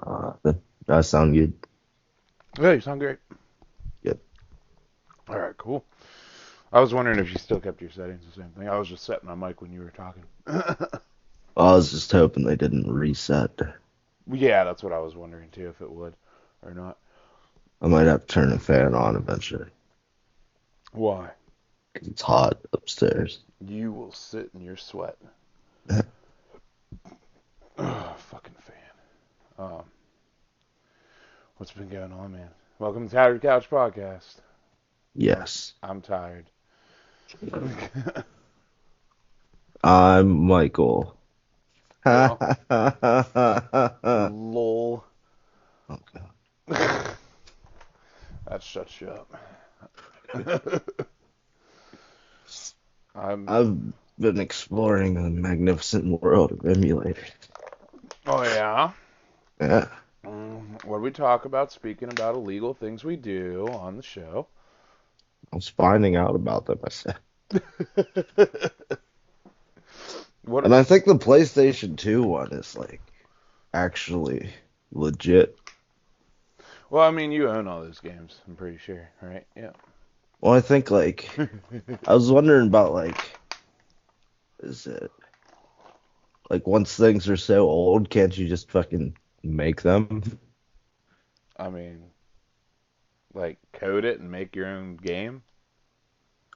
That does sound good. Yeah, you sound great. Yep. All right, cool. I was wondering if you still kept your settings the same thing. I was just setting my mic when you were talking. I was just hoping they didn't reset. Yeah, that's what I was wondering too, if it would or not. I might have to turn the fan on eventually. Why? 'Cause it's hot upstairs. You will sit in your sweat. Fucking fan. Um, what's been going on, man? Welcome to Tattered Couch Podcast. I'm Yes. I'm tired. I'm Michael. Yeah. Oh Lol. god. That shuts you up. I'm. I've been exploring the magnificent world of emulators. Oh yeah. Yeah. What do we talk about? Speaking about illegal things we do on the show. I was finding out about them myself. What? And I think the PlayStation 2 one is like actually legit. Well, I mean, you own all those games. I'm pretty sure, right? Yeah. Well, I think like I was wondering about like is it like once things are so old, can't you just fucking make them? I mean, like code it and make your own game.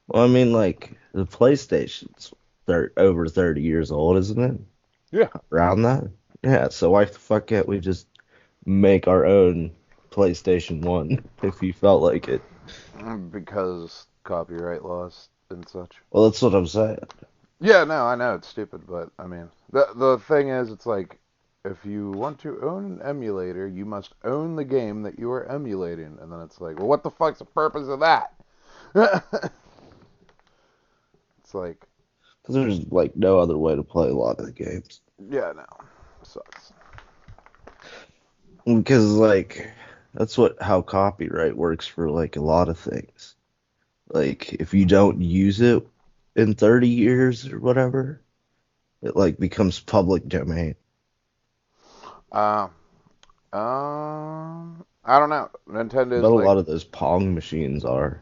Well, I mean like the PlayStation's over 30 years old, isn't it? Yeah. Around that? Yeah, so why the fuck can't we just make our own PlayStation 1 if you felt like it? Because copyright laws and such. Well, that's what I'm saying. Yeah, no, I know it's stupid, but I mean, the thing is, it's like if you want to own an emulator, you must own the game that you are emulating, and then it's like, well, what the fuck's the purpose of that? It's like, Because there's like no other way to play a lot of the games. yeah, no, sucks. Because like that's what how copyright works for like a lot of things. Like if you don't use it in 30 years or whatever, it like becomes public domain. Uh, I don't know. But Nintendo's a like, lot of those Pong machines are.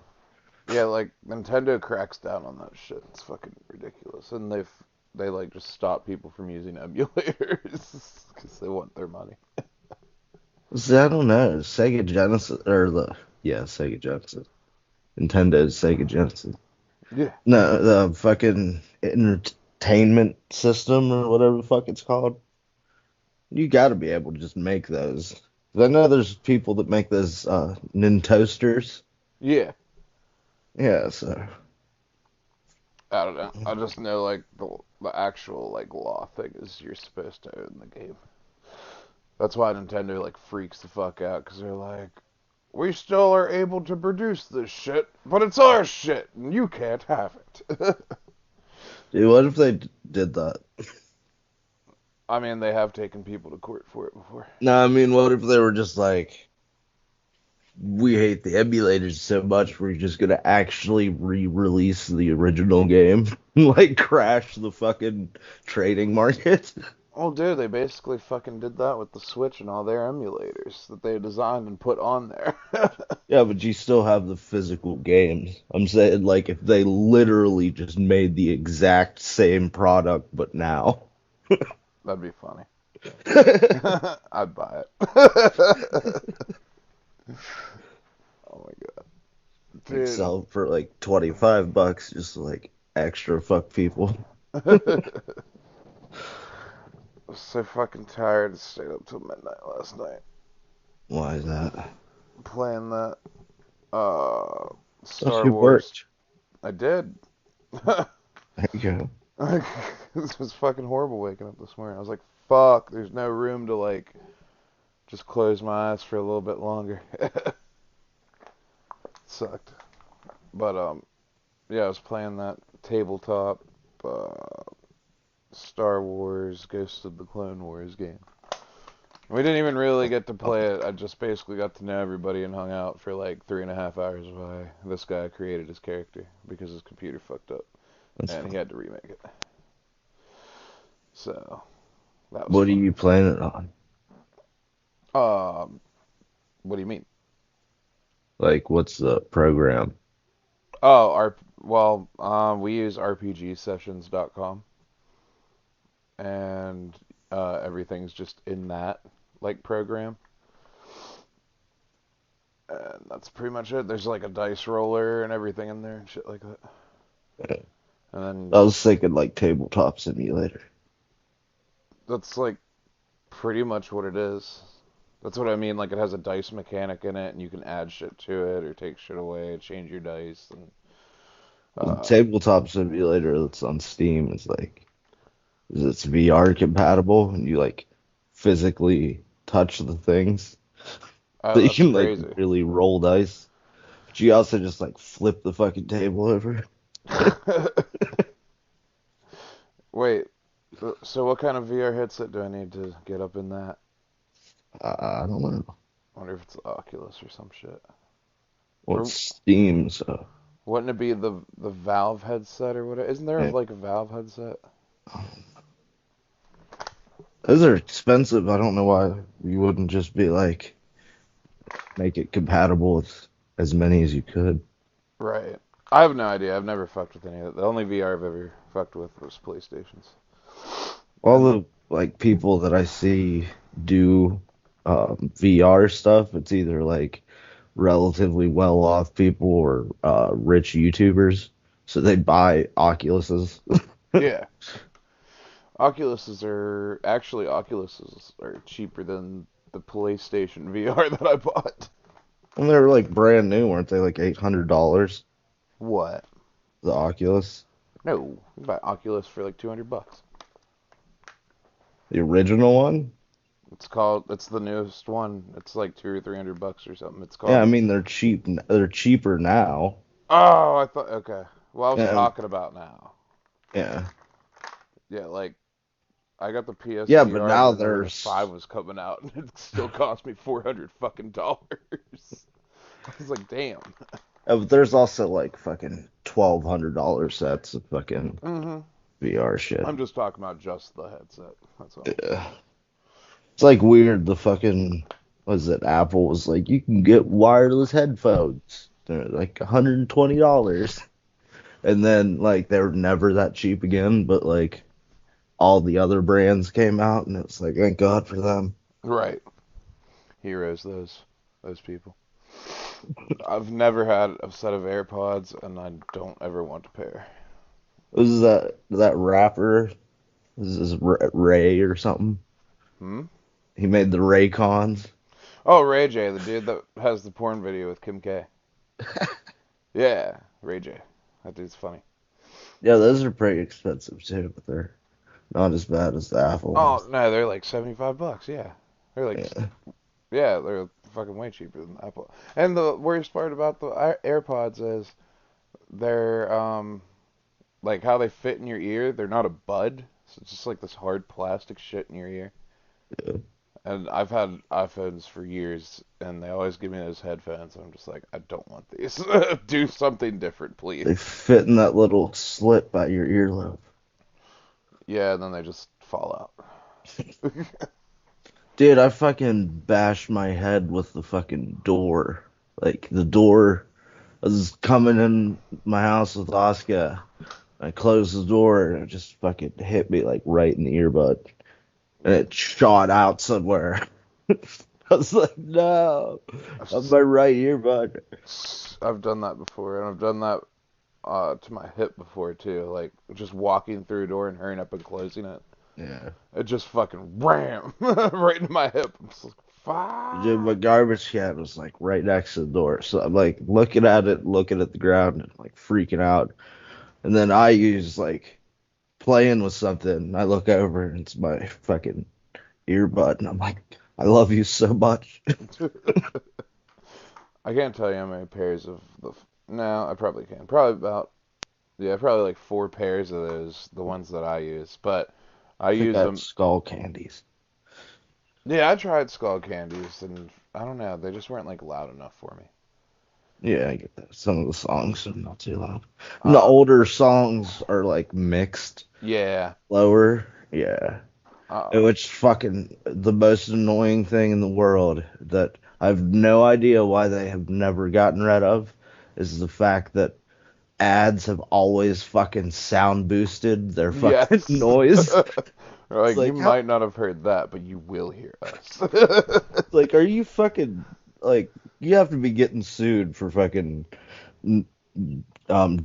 yeah, like Nintendo cracks down on that shit. It's fucking ridiculous, and they like just stop people from using emulators because they want their money. See, I don't know. Sega Genesis or the yeah, Sega Genesis. Nintendo's Sega Genesis. Yeah. No, the fucking entertainment system or whatever the fuck it's called. You got to be able to just make those. 'Cause I know there's people that make those Nintoasters. Yeah. Yeah, so I don't know. I just know like the actual like law thing is you're supposed to own the game. That's why Nintendo like freaks the fuck out because they're like, we still are able to produce this shit, but it's our shit and you can't have it. dude, what if they did that? I mean, they have taken people to court for it before. No, I mean, what if they were just like, we hate the emulators so much, we're just gonna actually re-release the original game, like crash the fucking trading market? Oh, dude, they basically fucking did that with the Switch and all their emulators that they designed and put on there. Yeah, but you still have the physical games. I'm saying, like, if they literally just made the exact same product, but now. That'd be funny. I'd buy it. Oh my god. Like, Dude. sell for like 25 bucks, just like extra fuck people. I was so fucking tired. I stayed up till midnight last night Why is that? playing that uh Thought Star you Wars. worked. I did. There you go. This was fucking horrible waking up this morning. I was like, fuck, there's no room to like just close my eyes for a little bit longer. Sucked. But yeah, I was playing that tabletop uh Star Wars Ghost of the Clone Wars game. We didn't even really get to play it. I just basically got to know everybody and hung out for like 3.5 hours while this guy created his character because his computer fucked up That's and he fine. had to remake it. So that was What are fun. you playing it on? Um, what do you mean? Like, what's the program? Oh, we use RPGsessions.com, and everything's just in that like program, and that's pretty much it. There's like a dice roller and everything in there and shit like that. And then I was thinking like tabletop simulator. that's like pretty much what it is. That's what I mean. Like it has a dice mechanic in it, and you can add shit to it or take shit away, change your dice, and Well, uh, tabletop simulator that's on Steam is like, is it's VR compatible and you like physically touch the things. So you that's can like crazy. really roll dice. But you also just like flip the fucking table over. Wait, so what kind of VR headset do I need to get up in that? I don't know. I wonder if it's the Oculus or some shit. Well, it's Or Steam, so wouldn't it be the Valve headset or whatever? Isn't there yeah. like a Valve headset? Those are expensive. I don't know why you wouldn't just be like make it compatible with as many as you could. Right. I have no idea. I've never fucked with any of it. The only VR I've ever fucked with was PlayStations. All And the like people that I see do VR stuff, it's either like relatively well off people or rich YouTubers. So they buy Oculuses. yeah, Oculuses are cheaper than the PlayStation VR that I bought. And they were like brand new, weren't they? Like $800, What? the Oculus. No, you buy Oculus for like $200. The original one? It's the newest one. It's like two or $300 or something. It's Yeah, called I the mean they're cheap. They're cheaper now. Oh, I thought okay. Well, I was Yeah, talking about now. yeah, Yeah, like I got the yeah. But PSVR now whenever the there's 5 was coming out, and it still cost me 400 fucking dollars. I was like, damn. but there's also like fucking $1,200 sets of fucking hmm VR shit. I'm just talking about just the headset. That's all. Yeah. It's like weird. The fucking was it? Apple was like, you can get wireless headphones. They're like $120, and then like they were never that cheap again. But like all the other brands came out, and it's like, thank God for them. Right. Heroes, those people. I've never had a set of AirPods, and I don't ever want to pair. Was that rapper? This is Ray or something. Hmm. He made the Raycons. Oh, Ray J, the dude that has the porn video with Kim K. Yeah, Ray J. That dude's funny. Yeah, those are pretty expensive too, but they're not as bad as the Apple Oh ones. no, they're like $75. Yeah, they're like Yeah. yeah, they're fucking way cheaper than Apple. And the worst part about the AirPods is they're like how they fit in your ear. They're not a bud, so it's just like this hard plastic shit in your ear. Yeah. And I've had iPhones for years, and they always give me those headphones. I'm just like, I don't want these. Do something different, please. They fit in that little slit by your earlobe. Yeah, and then they just fall out. Dude, I fucking bashed my head with the fucking door. Like the door I was coming in my house with Oscar. I closed the door and it just fucking hit me like right in the earbud. And it shot out somewhere. I was like, no, on my right earbud. I've done that before, and I've done that to my hip before too. Like just walking through a door and hurrying up and closing it. Yeah. It just fucking ram right into my hip. I'm just like, Dude, my fuck. garbage can was like right next to the door. So I'm like looking at the ground and like freaking out. And then I use like playing with something. I look over and it's my fucking earbud. And I'm like, I love you so much. I can't tell you how many pairs of the. No, I probably can. Probably about. Yeah, probably like 4 pairs of those, the ones that I use. But I I think use I have them. skull candies. Yeah, I tried skull candies, and I don't know, they just weren't like loud enough for me. Yeah, I get that. Some of the songs are not too loud. And the Uh, older songs are like mixed yeah, lower. Yeah. Uh, which fucking the most annoying thing in the world that I have no idea why they have never gotten rid of is the fact that ads have always fucking sound boosted their fucking yes. noise. It's Like, you like how might not have heard that, but you will hear us. like are you fucking like you have to be getting sued for fucking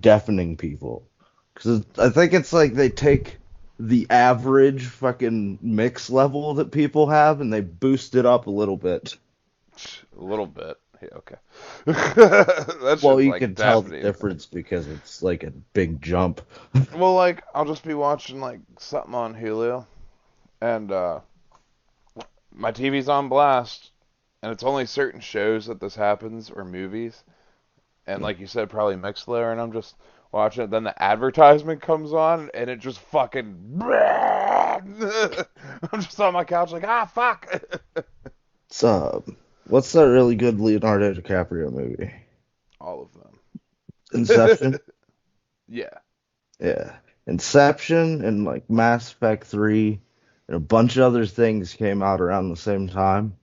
deafening people. Because I think it's like they take the average fucking mix level that people have and they boost it up a little bit. A little bit. Yeah, okay. That Well, shit's you like can tell the deafening. difference because it's like a big jump. Well, like, I'll just be watching, like, something on Hulu, and, my TV's on blast, and it's only certain shows that this happens, or movies, and like you said, probably Mixler, and I'm just watching it. Then the advertisement comes on, and it just fucking. I'm just on my couch like, ah, fuck. So, what's that really good Leonardo DiCaprio movie? All of them. Inception? Yeah. Yeah. Inception and like Mass Effect 3 and a bunch of other things came out around the same time.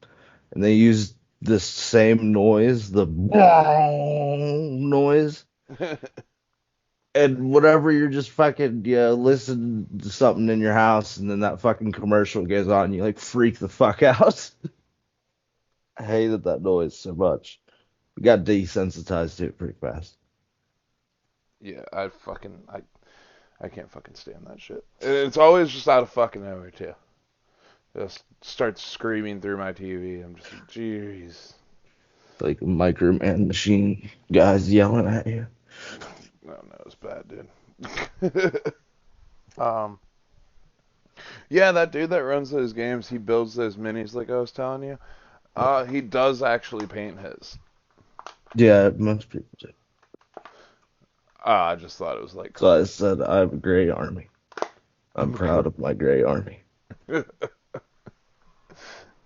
And they used this same noise, the noise, and whatever you're just fucking listen to something in your house, and then that fucking commercial goes on, and you like freak the fuck out. I hated that noise so much. We got desensitized to it pretty fast. Yeah, I can't fucking stand that shit. And it's always just out of fucking nowhere too. Just starts screaming through my TV. I'm just like, jeez. Like a Microman machine guys yelling at you. No, no, it's bad, dude. um, yeah, that dude that runs those games, he builds those minis like I was telling you. He does actually paint his. Yeah, most people do. I just thought it was like So I cool. said I have a gray army. I'm proud of my gray army.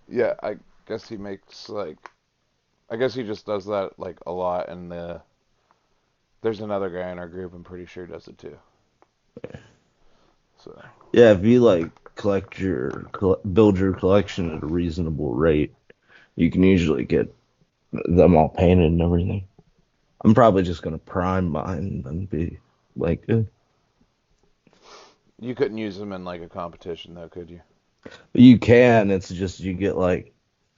Yeah, I guess he makes like, I guess he just does that like a lot, and there's another guy in our group, I'm pretty sure does it too. So, Yeah, if you like build your collection at a reasonable rate, you can usually get them all painted and everything. I'm probably just gonna prime mine and be like, you couldn't use them in like a competition though, could you? you can. It's just you get like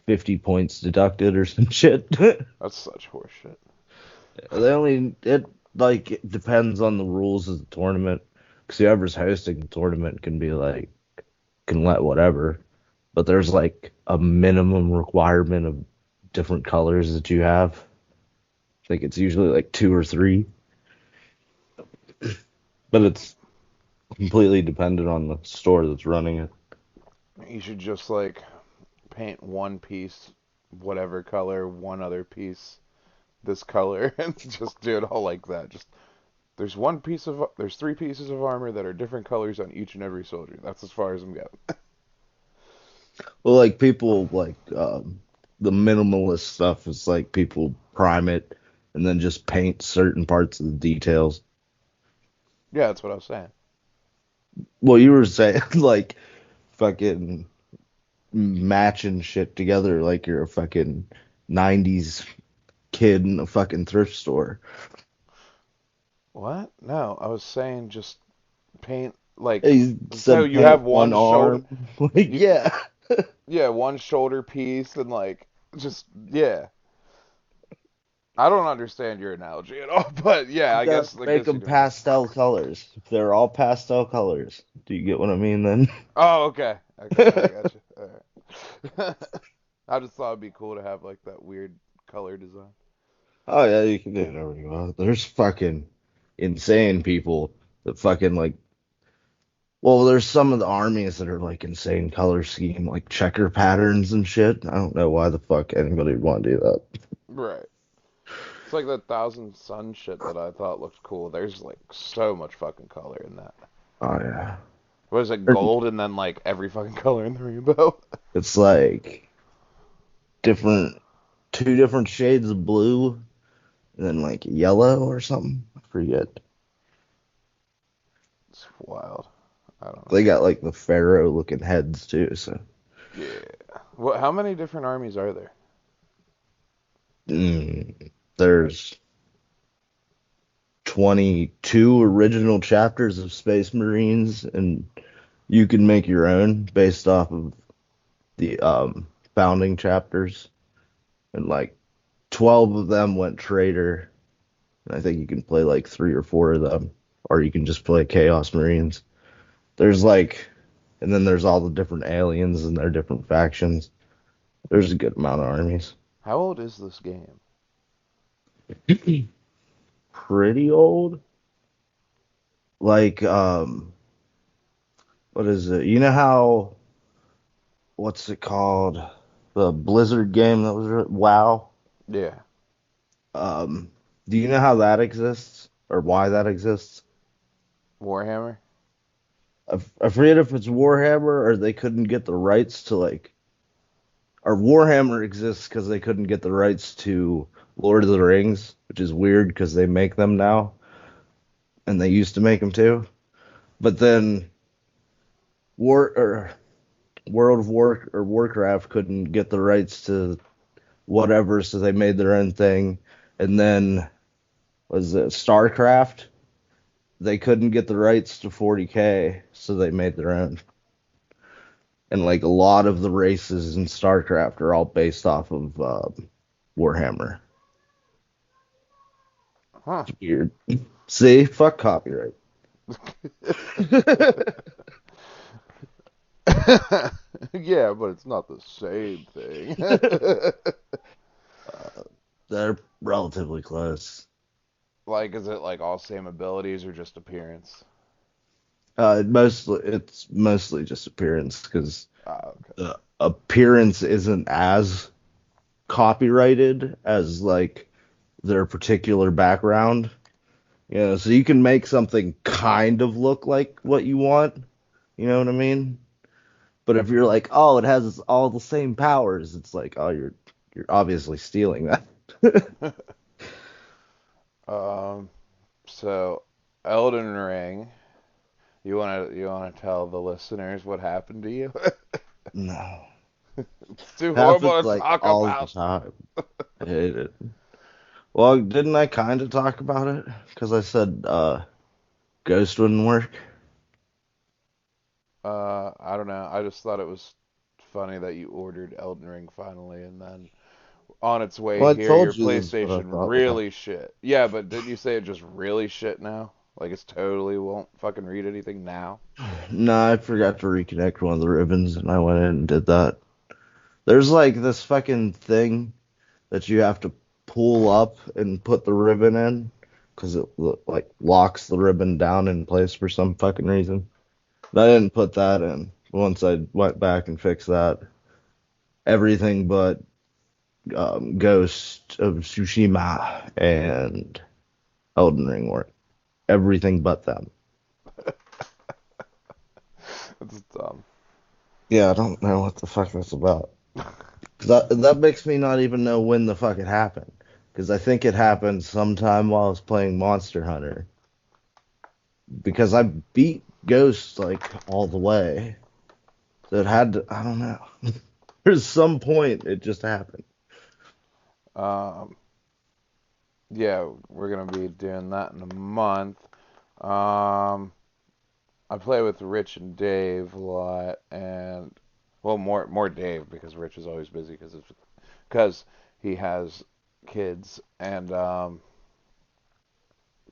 50 points deducted or some shit. That's such horseshit. It like it depends on the rules of the tournament. Because whoever's hosting the tournament can be like can let whatever, but there's like a minimum requirement of different colors that you have. I think it's usually like two or three, but it's completely dependent on the store that's running it. You should just like paint one piece, whatever color, one other piece, this color, and just do it all like that. Just there's three pieces of armor that are different colors on each and every soldier. That's as far as I'm getting. Well, like people like the minimalist stuff is like people prime it and then just paint certain parts of the details. Yeah, that's what I was saying. Well, you were saying like fucking matching shit together like you're a fucking 90s kid in a fucking thrift store. What? No, I was saying just paint like He so said you have paint one one shoulder, arm. Like, you yeah. yeah, one shoulder piece and like just yeah. I don't understand your analogy at all, but yeah, You gotta I make guess you them know what I mean. pastel colors. If they're all pastel colors, do you get what I mean then? Oh, okay. Okay, I got you. All right. I just thought it'd be cool to have like that weird color design. Oh yeah, you can do whatever you want. There's fucking insane people that fucking like. Well, there's some of the armies that are like insane color scheme, like checker patterns and shit. I don't know why the fuck anybody would want to do that. Right. It's like that Thousand Sun shit that I thought looked cool. There's like so much fucking color in that. Oh yeah. What is it, gold and then like every fucking color in the rainbow? It's like different, two different shades of blue, and then like yellow or something. I forget. It's wild. I don't know. They got like the pharaoh looking heads too. So Yeah. What? How many different armies are there? there's 22 original chapters of Space Marines, and you can make your own based off of the founding chapters. And like 12 of them went traitor. And I think you can play like 3 or 4 of them, or you can just play Chaos Marines. There's like, and then there's all the different aliens and their different factions. There's a good amount of armies. How old is this game? Pretty old. Like, what is it? You know how, what's it called? The Blizzard game that was, WoW? Yeah. Um, do you know how that exists or why that exists? Warhammer? I forget if it's Warhammer or they couldn't get the rights to like, or Warhammer exists because they couldn't get the rights to Lord of the Rings, which is weird because they make them now and they used to make them too. But then War or World of War or Warcraft couldn't get the rights to whatever, so they made their own thing. And then was it StarCraft? They couldn't get the rights to 40K, so they made their own. And like a lot of the races in StarCraft are all based off of Warhammer. Huh. It's weird. See, fuck copyright. Yeah, but it's not the same thing. They're relatively close. Like, is it like all same abilities or just appearance? It's mostly just appearance because Ah, okay. the appearance isn't as copyrighted as like their particular background. You know, so you can make something kind of look like what you want. You know what I mean? But if you're like, oh, it has all the same powers, it's like, oh, you're obviously stealing that. Um, so Elden Ring, you wanna tell the listeners what happened to you? No, It's too horrible happens to like talk all the about. time. I hate it. Well, didn't I kind of talk about it? Because I said Ghost wouldn't work. I don't know. I just thought it was funny that you ordered Elden Ring finally, and then on its way Well, I here, your told you this is what I PlayStation thought would happen. really shit. Yeah, but didn't you say it just really shit now? Like it's totally won't fucking read anything now? No, I forgot to reconnect one of the ribbons, and I went in and did that. There's like this fucking thing that you have to pull up and put the ribbon in because it like locks the ribbon down in place for some fucking reason. And I didn't put that in. Once I went back and fixed that, everything but Ghost of Tsushima and Elden Ring worked. Everything but them. It's dumb. Yeah, I don't know what the fuck that's about. That makes me not even know when the fuck it happened. Because I think it happened sometime while I was playing Monster Hunter. Because I beat Ghost like all the way. So it had to, I don't know. There's some point it just happened. Um, yeah, we're gonna be doing that in a month. Um, I play with Rich and Dave a lot, and well, more Dave because Rich is always busy because he has kids, and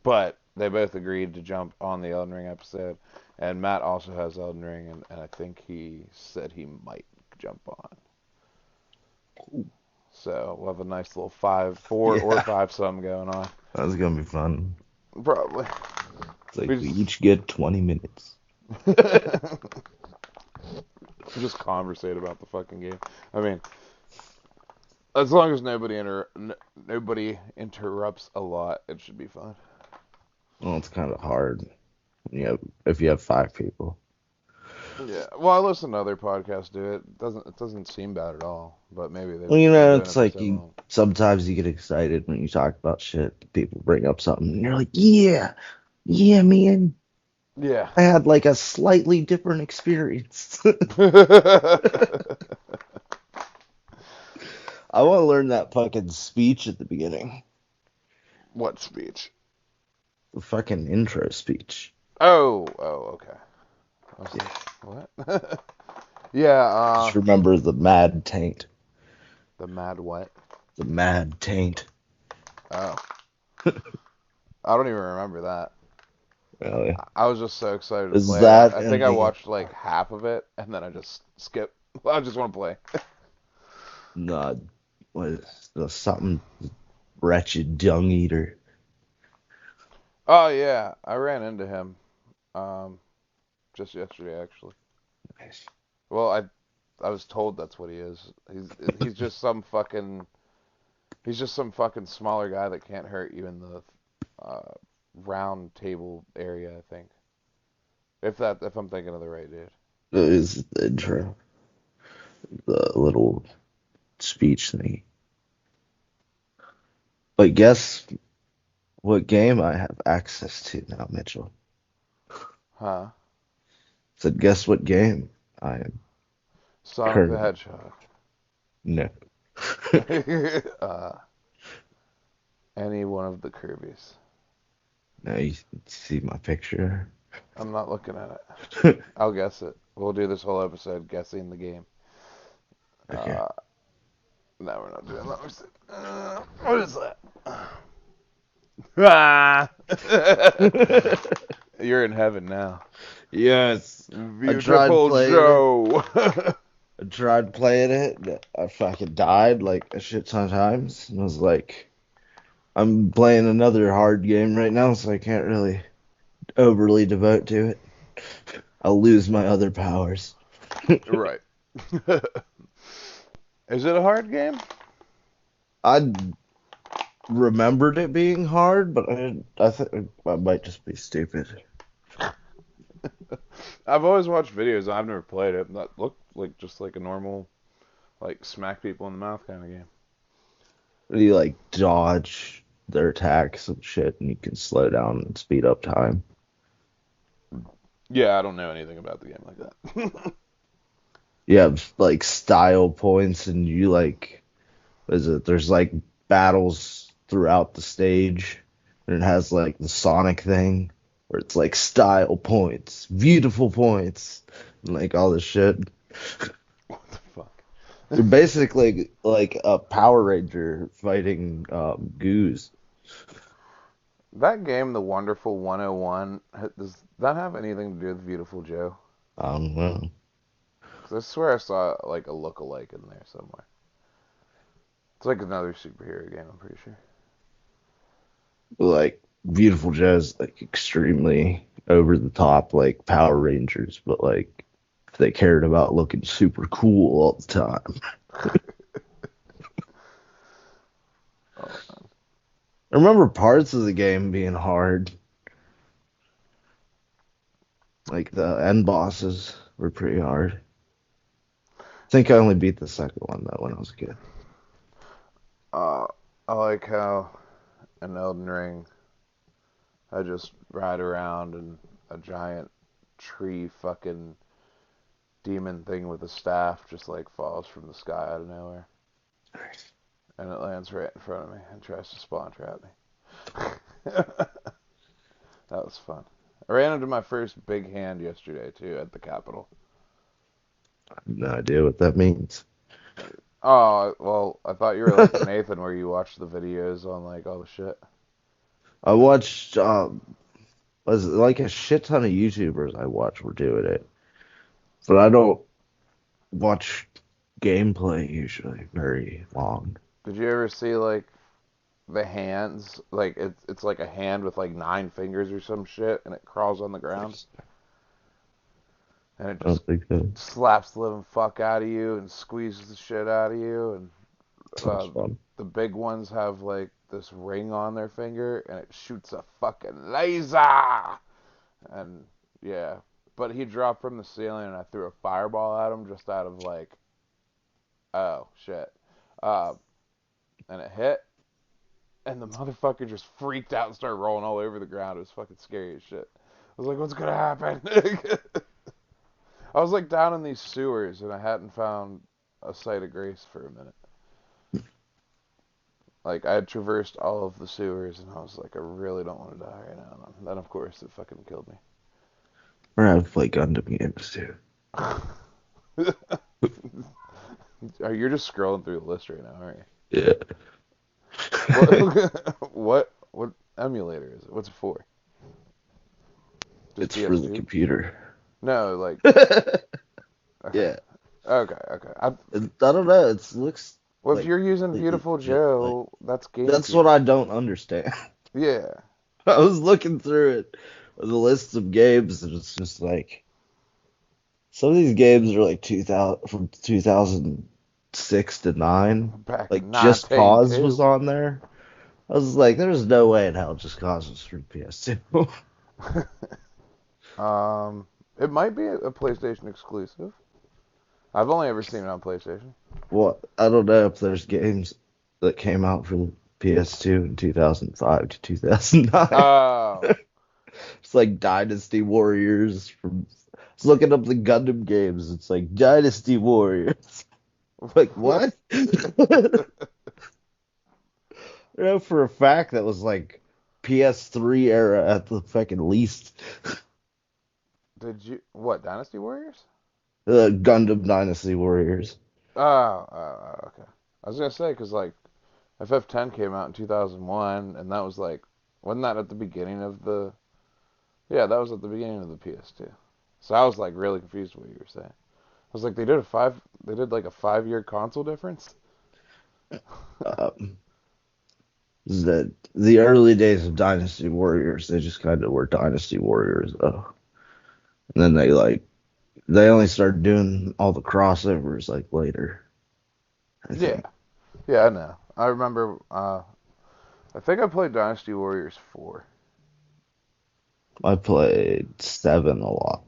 but they both agreed to jump on the Elden Ring episode, and Matt also has Elden Ring, and I think he said he might jump on. So we'll have a nice little four or Yeah, five some going on. that's gonna be fun. Probably. It's like We we just each get 20 minutes. just conversate about the fucking game. I mean, as long as nobody interrupts a lot, it should be fun. Well, it's kind of hard. If you have 5 people. Yeah. Well, I listen to other podcasts do it. It doesn't seem bad at all. But maybe Well, they've been doing it's it for like so you long. sometimes you get excited when you talk about shit. People bring up something, and you're like, yeah, yeah, man. Yeah. I had like a slightly different experience. I want to learn that fucking speech at the beginning. What speech? The fucking intro speech. Oh, okay. I was Yeah. like, what? Yeah, Just remember the mad taint. the mad what? The mad taint. Oh, I don't even remember that. Really? I was just so excited to Is play it. that I in think I the watched like half of it and then I just skipped. I just want to play. uh, what is the something wretched dung eater? Oh yeah, I ran into him um just yesterday actually. Nice. Well, I was told that's what he is. He's just some fucking he's just some fucking smaller guy that can't hurt you in the uh round table area, I think. If I'm thinking of the right dude. That is the intro. The little speech thing. But guess what game I have access to now, Mitchell? Huh? Said guess what game I am Sonic the currently. Hedgehog. No. uh, any one of the Kirby's. Now you see my picture. I'm not looking at it. I'll guess it. We'll do this whole episode guessing the game. Okay. Uh, no, we're not doing that. What is that? Ah! You're in heaven now. Yes. I tried Beautiful playing it. Joe. I tried playing it. I fucking died like a shit ton of times. And I was like, I'm playing another hard game right now, so I can't really overly devote to it. I'll lose my other powers. Right. Is it a hard game? I remembered it being hard, but I think I might just be stupid. I've always watched videos. I've never played it. That looked like just like a normal, like smack people in the mouth kind of game. You like dodge their attacks and shit, and you can slow down and speed up time. Yeah, I don't know anything about the game like that. You have like style points, and you like, what is it? There's like battles throughout the stage, and it has like the Sonic thing where it's like style points, beautiful points, and like all this shit. What the fuck? You're basically like a Power Ranger fighting goos. That game, The Wonderful 101, does that have anything to do with Beautiful Joe? I don't know. 'Cause I swear I saw like a look-alike in there somewhere. It's like another superhero game, I'm pretty sure. Like Beautiful Joe's like extremely over the top like Power Rangers, but like they cared about looking super cool all the time. Oh man. I remember parts of the game being hard. Like the end bosses were pretty hard. I think I only beat the second one though when I was a kid. Uh, I like how in Elden Ring, I just ride around and a giant tree fucking demon thing with a staff just like falls from the sky out of nowhere. And it lands right in front of me and tries to spawn trap me. That was fun. I ran into my first big hand yesterday too at the Capitol. I have no idea what that means. Oh, well, I thought you were like Nathan where you watch the videos on like all the shit. I watched was it like a shit ton of YouTubers I watch were doing it. But I don't watch gameplay usually very long. Did you ever see like the hands? Like it's like a hand with like 9 fingers or some shit and it crawls on the ground and it I just don't think so. slaps the living fuck out of you and squeezes the shit out of you and Sounds uh, fun. the big ones have like this ring on their finger and it shoots a fucking laser and yeah, but he dropped from the ceiling and I threw a fireball at him just out of like, oh shit, uh, and it hit, and the motherfucker just freaked out and started rolling all over the ground. It was fucking scary as shit. was like, what's gonna happen? I was like down in these sewers and I hadn't found a site of grace for a minute. Like I had traversed all of the sewers and I was like, I really don't want to die right now. And then of course it fucking killed me. Or I play Gundam games too. You're just scrolling through the list right now, aren't Yeah. you? What emulator is it? What's it for? Just It's for the PS2? computer. No, like Yeah. okay. I don't know. It looks Well, if like you're using completely Beautiful legit. Like, Joe, that's that's GameCube. what I don't understand. Yeah. I was looking through it, the list of games, and it's just like some of these games are like 2000 from 2006 to 9. Back Like in Just Cause 1992. was on there. I was like, there's no way in hell Just Cause was for PS2. It might be a PlayStation exclusive. I've only ever seen it on PlayStation. Well, I don't know if there's games that came out for the PS2 in 2005 to 2009. Oh. It's like Dynasty Warriors from. I was looking up the Gundam games. It's like Dynasty Warriors. Like what? I know for a fact that was like PS3 era at the fucking least. What, Dynasty Warriors? Gundam Dynasty Warriors. Okay. I was gonna say, because, like, FF10 came out in 2001, and that was, like, wasn't that at the beginning of the, yeah, that was at the beginning of the PS2. So I was, like, really confused with what you were saying. I was like, they did, like, a 5-year console difference? Um, that the early days of Dynasty Warriors, they just kind of were Dynasty Warriors though. And then they only started doing all the crossovers like later, I Yeah. think. Yeah, I know. I remember, I think I played Dynasty Warriors 4. I played 7 a lot.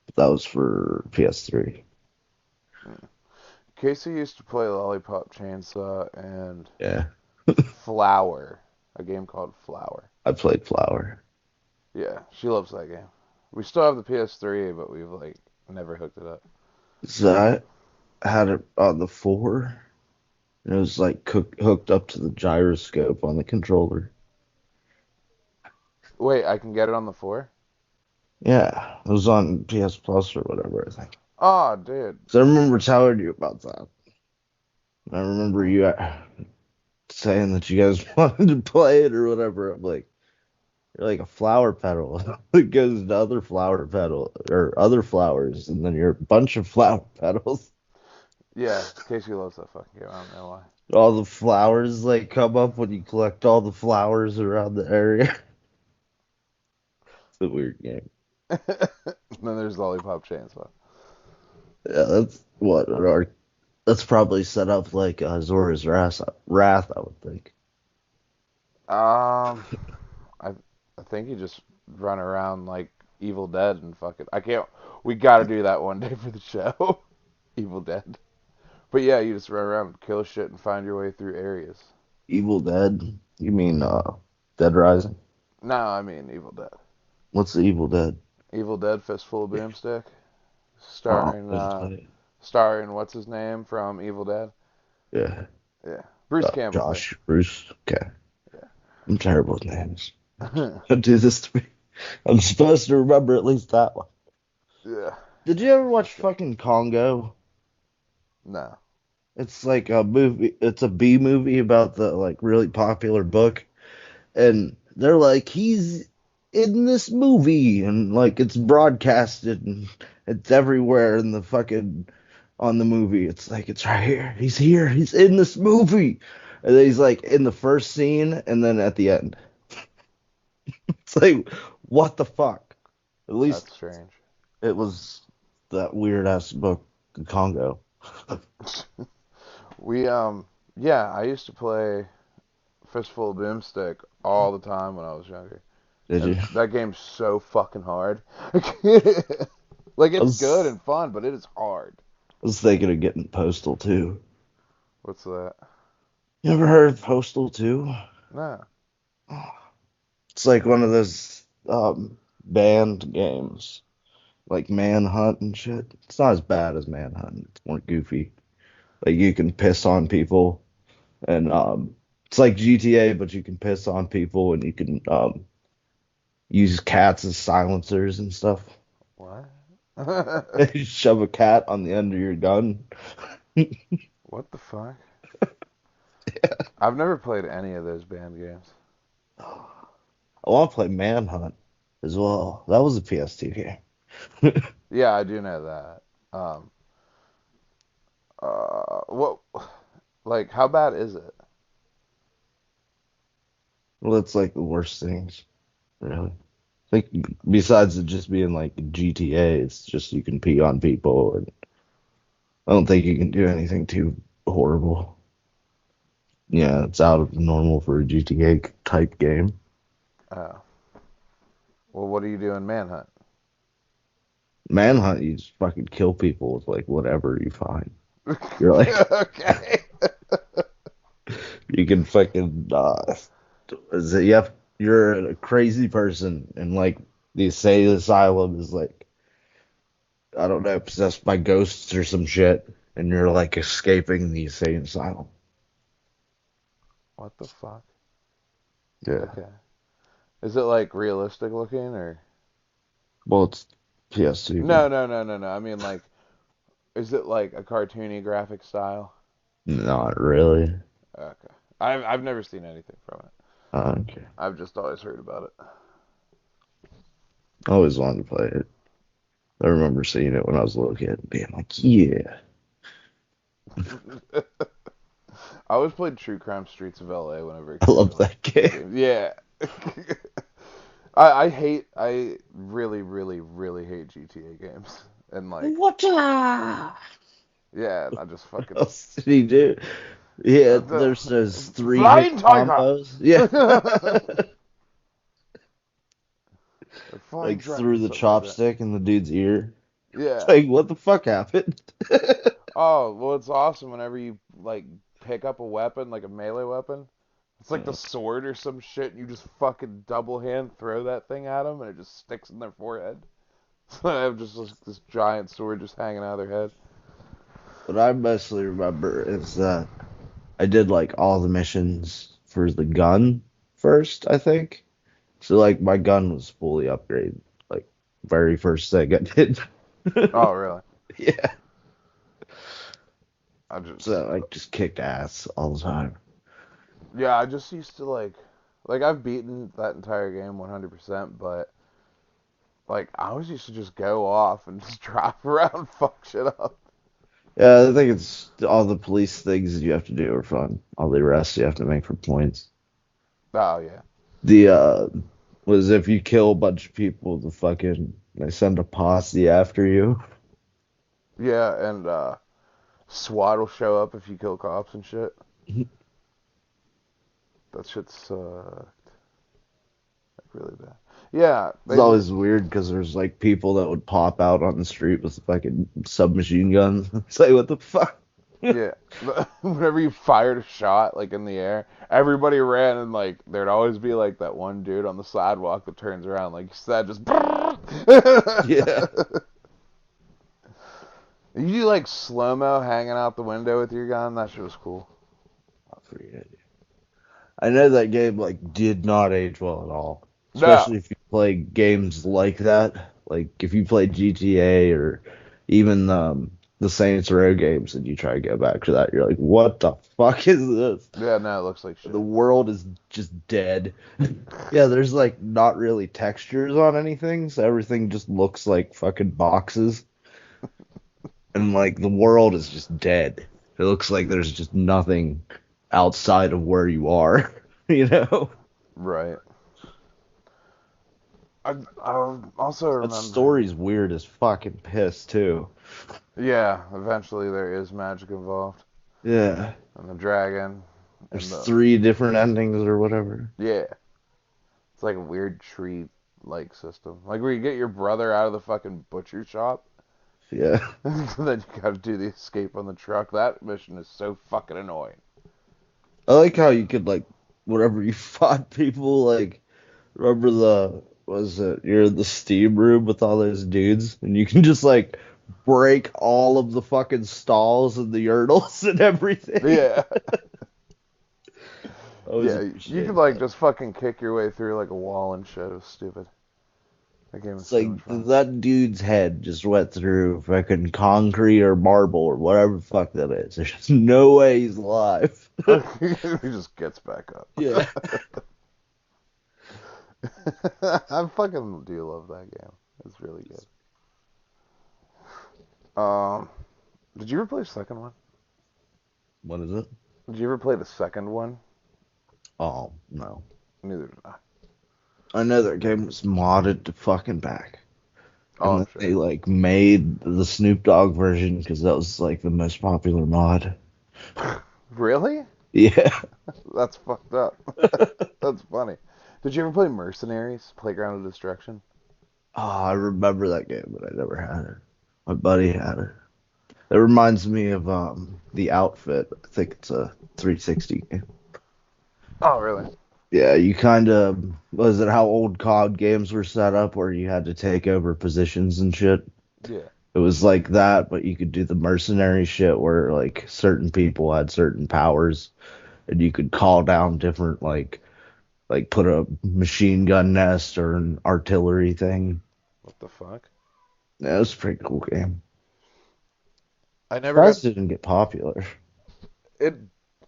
But that was for PS3. Mm. Casey used to play Lollipop Chainsaw and Yeah. Flower, a game called Flower. I played Flower. Yeah, she loves that game. We still have the PS3, but we've like never hooked it up. So I had it on the 4. And it was like hooked up to the gyroscope on the controller. Wait, I can get it on the 4? Yeah, it was on PS Plus or whatever, I think. Oh, dude. So I remember telling you about that. I remember you saying that you guys wanted to play it or whatever. I'm like, you're like a flower petal. It goes to other flower petal or other flowers, and then you're a bunch of flower petals. Yeah, Casey loves that fucking game. I don't know why. All the flowers like come up when you collect all the flowers around the area. It's a weird game. Then there's Lollipop Chainsaw. Yeah, that's what an arc. That's probably set up like Zora's Wrath, I would think. Um, I I think you just run around like Evil Dead and fuck it. I can't. We got to do that one day for the show. Evil Dead. But yeah, you just run around and kill shit and find your way through areas. Evil Dead? You mean Dead Rising? No, I mean Evil Dead. What's the Evil Dead? Evil Dead Fistful of Boomstick, Oh, starring let's play it. starring what's his name from Evil Dead? Yeah. Yeah, Bruce Campbell's there. Josh, Bruce. Okay. I'm terrible with names. Yeah. Don't do this to me. I'm supposed to remember at least that one. Yeah. Did you ever watch fucking Congo? No. It's like a movie. It's a B movie about the like really popular book, and they're like he's in this movie, and like it's broadcasted, and it's everywhere in the fucking on the movie. It's like it's right here. He's here. He's in this movie, and then he's like in the first scene, and then at the end. It's like what the fuck? At least That's strange. it was that weird ass book, Congo. We yeah, I used to play Fistful of Boomstick all the time when I was younger. Did you? And that game's so fucking hard. Like I it's good was, and fun, but it is hard. I was thinking of getting Postal 2. What's that? You ever heard of Postal 2? No. It's like one of those banned games like Manhunt and shit. It's not as bad as Manhunt. It's more goofy. Like you can piss on people, and it's like GTA, but you can piss on people, and you can use cats as silencers and stuff. What? You shove a cat on the end of your gun. What the fuck? I've never played any of those band games. I want to play Manhunt as well. That was a PS2 game. Yeah, I do know that. What? Like, how bad is it? Well, it's like the worst things, really. Like besides it just being like GTA, it's just you can pee on people, and I don't think you can do anything too horrible. Yeah, it's out of normal for a GTA type game. Oh. Well, what do you do in Manhunt? Manhunt, you just fucking kill people with like whatever you find. You're like, Okay. you can fucking is it, you're a crazy person, and like the insane asylum is like, I don't know, possessed by ghosts or some shit, and you're like escaping the insane asylum. What the fuck? Yeah. Okay. Is it like realistic looking or? Well, it's PS2 No, game. no, no, no, no. I mean, like, is it like a cartoony graphic style? Not really. Okay. I've never seen anything from it. Okay. I've just always heard about I always wanted to play it. I remember seeing it when I was a little kid and being like, yeah, it. I always played True Crime Streets of LA whenever it I came to love like that game. games. Yeah. I really, really, really hate GTA games. And like, What yeah, and I just fucking else did he do? Yeah, the there's those three hit Flying Tiger. combos. Yeah. Or Flying Like Dragon, through the something like that. chopstick in the dude's ear. It's Yeah. like, what the fuck happened? Oh, well, it's awesome whenever you like pick up a weapon, like a melee weapon. It's like the Yeah. sword or some shit, and you just fucking double hand throw that thing at them, and it just sticks in their forehead. So I have just this giant sword just hanging out of their head. What I mostly remember is that I did like all the missions for the gun first, I think. So like my gun was fully upgraded, like very first thing I did. Oh, really? Yeah. I just, So I just kicked ass all the time. yeah, I just used to like I've beaten that entire game 100%, but like I always used to just go off and just drive around and fuck shit up. Yeah, I think it's all the police things you have to do are fun. All the arrests you have to make for points. Oh yeah, The was if you kill a bunch of people, the fucking they send a posse after you. yeah, and SWAT will show up if you kill cops and shit. That shit's like really bad. Yeah, It's they just always weird because there's like people that would pop out on the street with fucking submachine guns. It's like, what the fuck? yeah. Whenever you fired a shot like in the air, everybody ran and like there'd always be like that one dude on the sidewalk that turns around like you said just. Yeah. You do like slow mo hanging out the window with your gun. That shit was cool. I forget. I know that game like did not age well at all. No. Especially if you play games like that. Like if you play GTA or even the Saints Row games and you try to go back to that, you're like, what the fuck is this? Yeah, no, it looks like The shit. world is just dead. Yeah, there's like not really textures on anything, so everything just looks like fucking boxes. And like the world is just dead. It looks like there's just nothing outside of where you are, you know? Right. I also That remember. story's weird as fucking piss too. Yeah, eventually there is magic involved, Yeah. and the dragon, and There's the three different endings or whatever. yeah. It's like a weird tree like system. Like where you get your brother out of the fucking butcher shop, Yeah. and then you gotta do the escape on the truck. That mission is so fucking annoying. I like how you could like whenever you fought people, like remember the was it? You're in the steam room with all those dudes, and you can just like break all of the fucking stalls and the urinals and everything. Yeah. I always Yeah, you could appreciate like that. just fucking kick your way through like a wall and shit. It was stupid. That game was It's so like much fun. that dude's head just went through fucking concrete or marble or whatever the fuck that is. There's just no way he's alive. He just gets back up. Yeah. I fucking do love that game. It's really good. Um, did you ever play the second one? What is it? Did you ever play the second one? Oh, no. Neither did I. I know that game was modded to fucking back. Oh, And I'm then they sure. like made the Snoop Dogg version because that was like the most popular mod. Really? Yeah. That's fucked up. That's funny. Did you ever play Mercenaries? Playground of Destruction? Oh, I remember that game, but I never had it. My buddy had it. It reminds me of the Outfit. I think it's a 360 game. Oh, really? Yeah, you kind of was it how old COD games were set up where you had to take over positions and shit? Yeah. It was like that, but you could do the mercenary shit where like certain people had certain powers and you could call down different like put a machine gun nest or an artillery thing. What the fuck? Yeah, it was a pretty cool game. I never got Surprised it didn't get popular. it.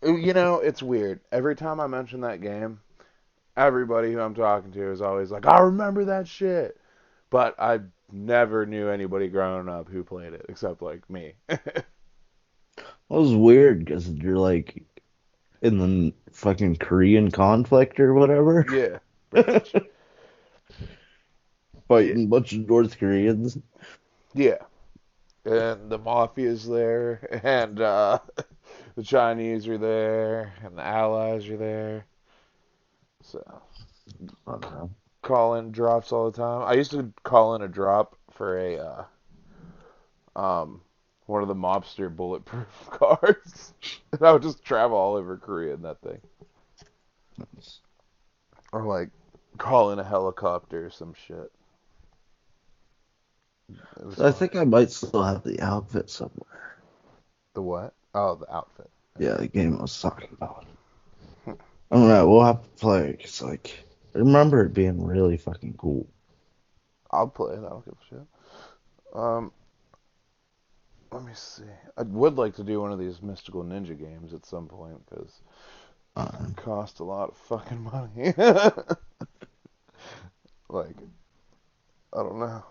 It's weird. Every time I mention that game, everybody who I'm talking to is always like, "I remember that shit," but I never knew anybody growing up who played it except like me. It was weird because you're like in the fucking Korean conflict or whatever, Yeah, pretty much. Yeah, fighting a bunch of North Koreans. yeah. And the mafia's there, and the Chinese are there, and the Allies are there. So I don't know. call in drops all the time. I used to call in a drop for a one of the mobster bulletproof cars. And I would just travel all over Korea in that thing. Or like call in a helicopter or some shit. It was I fun. think I might still have the outfit somewhere. The what? Oh, the outfit. Yeah, the game I was talking about. I don't know. We'll have to play. It's like I remember it being really fucking cool. I'll play it. I don't give a shit. Um, let me see. I would like to do one of these mystical ninja games at some point because Uh, it cost a lot of fucking money. Like, I don't know.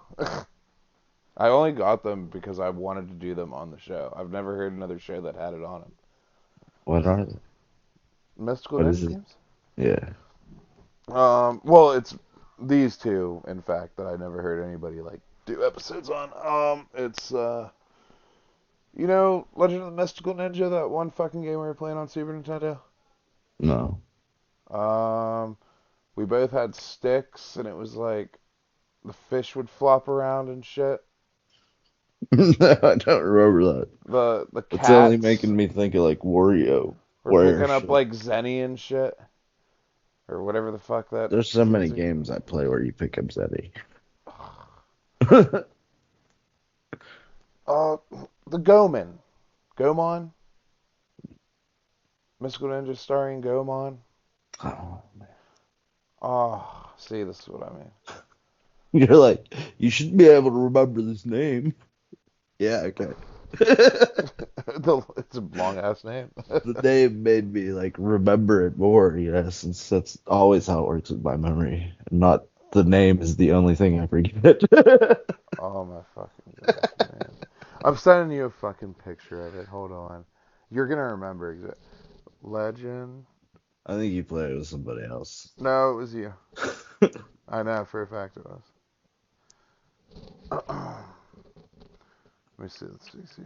I only got them because I wanted to do them on the show. I've never heard another show that had it on it. what are they? Mystical What is ninja it? games? Yeah. Well, it's these two, in fact, that I never heard anybody like do episodes on. It's Legend of the Mystical Ninja, that one fucking game we were playing on Super Nintendo. No. Um, we both had sticks, and it was like the fish would flop around and shit. I don't remember that. The It's only cats making me think of like Wario, were Warrior picking up shit. like Zenny and shit, or whatever the fuck that There's so many music. games I play where you pick up Zeddy. Uh, the Gomon, Mystical Ninja starring Gomon. Oh, Oh, see, this is what I mean. you're like, you should be able to remember this name. Yeah, okay. It's a long ass name. The name made me like remember it more, since that's always how it works with my memory. And not the name is the only thing I forget. Oh my fucking gosh, man. I'm sending you a fucking picture of it. Hold on. You're gonna remember Legend. I think you played with somebody else. No, it was you. I know for a fact it was. Let me see. Let's see.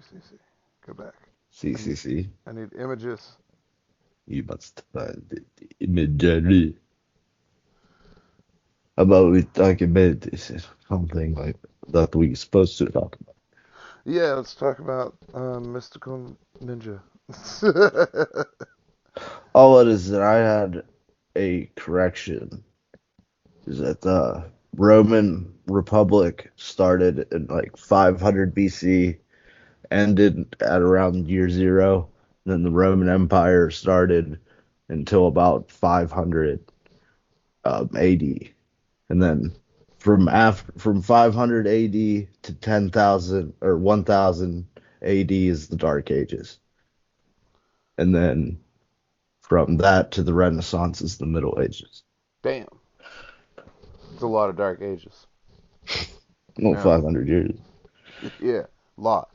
Go back. I need, CCC. I need images. You must find it immediately. How about we talk about this something like that we supposed to talk about? Yeah, let's talk about Mystical Ninja. All it is that I had a correction is that Roman Republic started in like 500 BC, ended at around year zero. Then the Roman Empire started until about 500 AD, and then from 500 AD to 10,000 or 1000 AD is the Dark Ages, and then from that to the Renaissance is the Middle Ages. Damn. It's a lot of dark ages. Well, Yeah. 500 years. Yeah. Lot.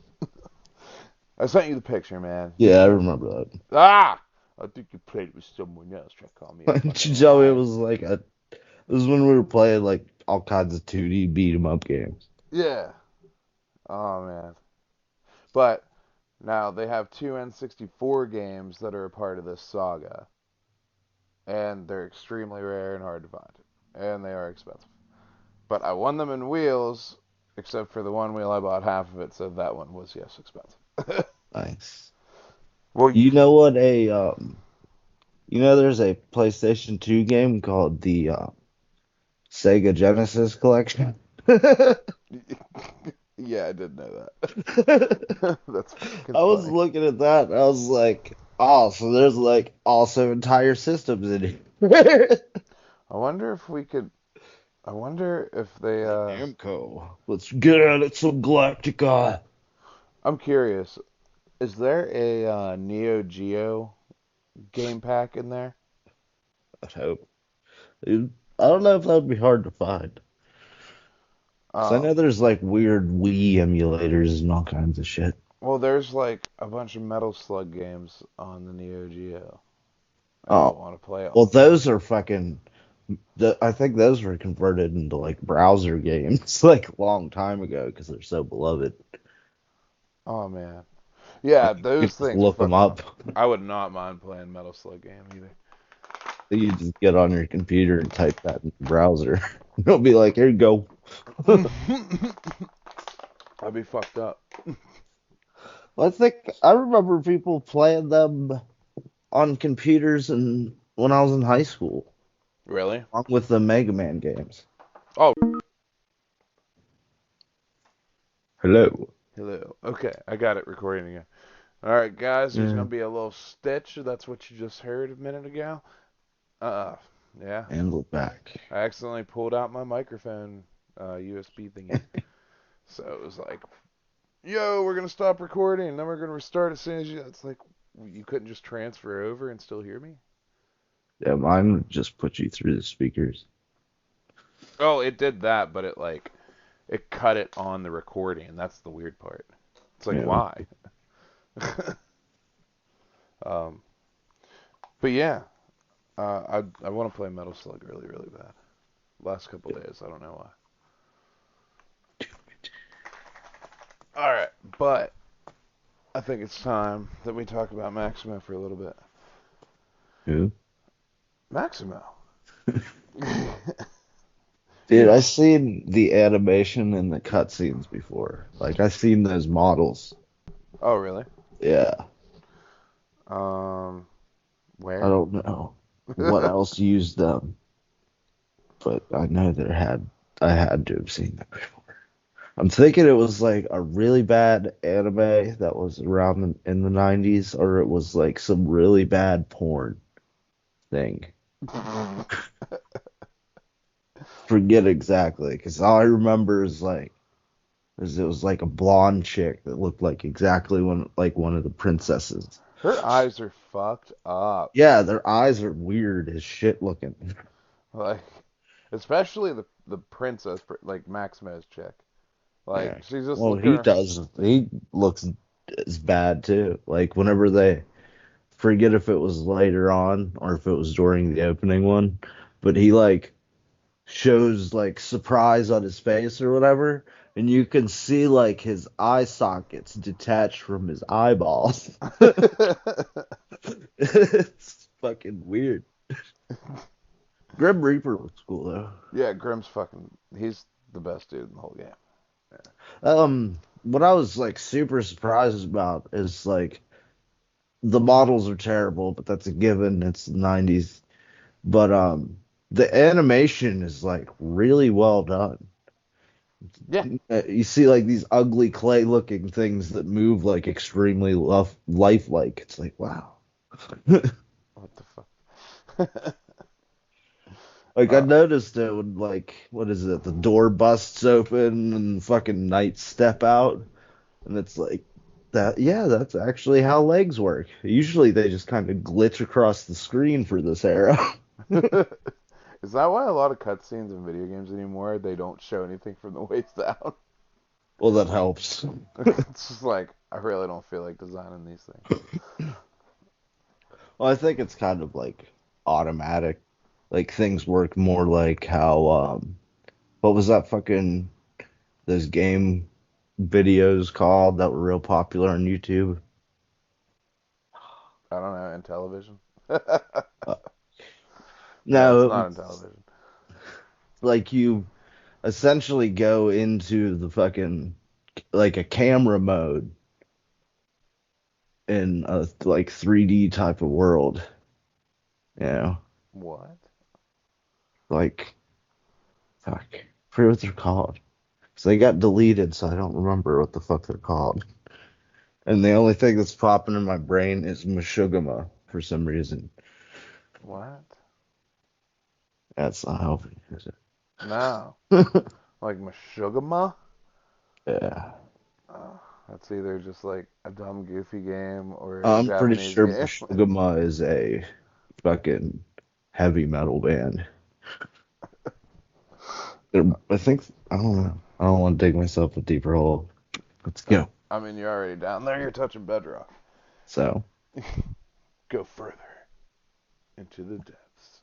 I sent you the picture, man. Yeah, I remember that. Ah! I think you played with someone else. Try to call me Why a didn't you fucking tell me it liar. was like a? This is when we were playing like all kinds of 2D beat 'em up games. Yeah. Oh, man. But now they have two N64 games that are a part of this saga. And they're extremely rare and hard to find. And they are expensive. But I won them in wheels, except for the one wheel I bought half of it, so that one was, yes, expensive. Nice. Well, You know what there's a PlayStation 2 game called the Sega Genesis Collection. I yeah, I did know that. That's fucking was funny. looking at that and I was like, oh, so there's like also entire systems in here. I wonder if we could. I wonder if they. Namco. Let's get at it some Galactica. I'm curious. Is there a Neo Geo game pack in there? I'd hope. I don't know if that would be hard to find. 'Cause I Uh, know there's like weird Wii emulators and all kinds of shit. well, there's like a bunch of Metal Slug games on the Neo Geo. I don't Oh, want to play well, all of them. those are fucking. I think those were converted into like browser games like a long time ago because they're so beloved. Oh man, yeah, You those can just things are look them fucking. up. I would not mind playing Metal Slug game either. You just get on your computer and type that in the browser. It'll be like, here you go. I'd be fucked up. Well, I think I remember people playing them on computers and when I was in high school, Really? along with the Mega Man games. Oh, Hello. hello. Okay, I got it recording again. All right, guys, there's Yeah. gonna be a little stitch. That's what you just heard a minute ago. Uh, yeah. And look back. I accidentally pulled out my microphone USB thingy. So it was like, yo, we're gonna stop recording, and then we're gonna restart as soon as you. It's like you couldn't just transfer over and still hear me. Yeah, mine would just put you through the speakers. Oh, it did that, but it cut it on the recording. That's the weird part. It's like Yeah. why? um, but yeah, I want to play Metal Slug really really bad. Last couple days, I don't know why. All right, but I think it's time that we talk about Maximo for a little bit. Who? Maximo. Dude, I've seen the animation and the cutscenes before. Like, I've seen those models. Oh, really? Yeah. Um, I where? don't know what else used them, but I know I had to have seen them before. I'm thinking it was like a really bad anime that was around in the 90s, or it was like some really bad porn thing. Forget exactly, because all I remember is it was like a blonde chick that looked like exactly one of the princesses. Her eyes are fucked up. Yeah, their eyes are weird as shit looking. Like, especially the princess, like Maximo's chick. Like, Yeah. she's just Well, looking. he looks as bad too. Like whenever they forget if it was later on or if it was during the opening one, but he like shows like surprise on his face or whatever, and you can see like his eye sockets detached from his eyeballs. It's fucking weird. Grim Reaper looks cool though. Yeah, Grimm's fucking. He's the best dude in the whole game. What I was like super surprised about is like the models are terrible, but that's a given. It's the 90s. But the animation is like really well done. Yeah. You see like these ugly clay looking things that move like extremely lifelike. It's like, wow. What the fuck? Like I uh, noticed it would like, what is it? The door busts open and fucking knights step out, and it's like that. Yeah, that's actually how legs work. Usually they just kind of glitch across the screen for this era. is that why a lot of cutscenes in video games anymore they don't show anything from the waist down? Well, that helps. It's just like I really don't feel like designing these things. Well, I think it's kind of like automatic. Like things work more like how what was that fucking those game videos called that were real popular on YouTube? I don't know, in television. Uh, No, it's no, not in it's television. like you essentially go into the fucking like a camera mode in a like 3D type of world, you know? What? Like fuck, I forget what they're called. So they got deleted, so I don't remember what the fuck they're called. And the only thing that's popping in my brain is Mashugama for some reason. What? That's not helping, is No. it? Like Mashugama? Yeah. That's either just like a dumb, goofy game or a I'm pretty Japanese sure game. Mashugama is a fucking heavy metal band. I think, I don't know. I don't want to dig myself a deeper hole. Let's go. I mean, you're already down there. You're touching bedrock. So, Go further into the depths.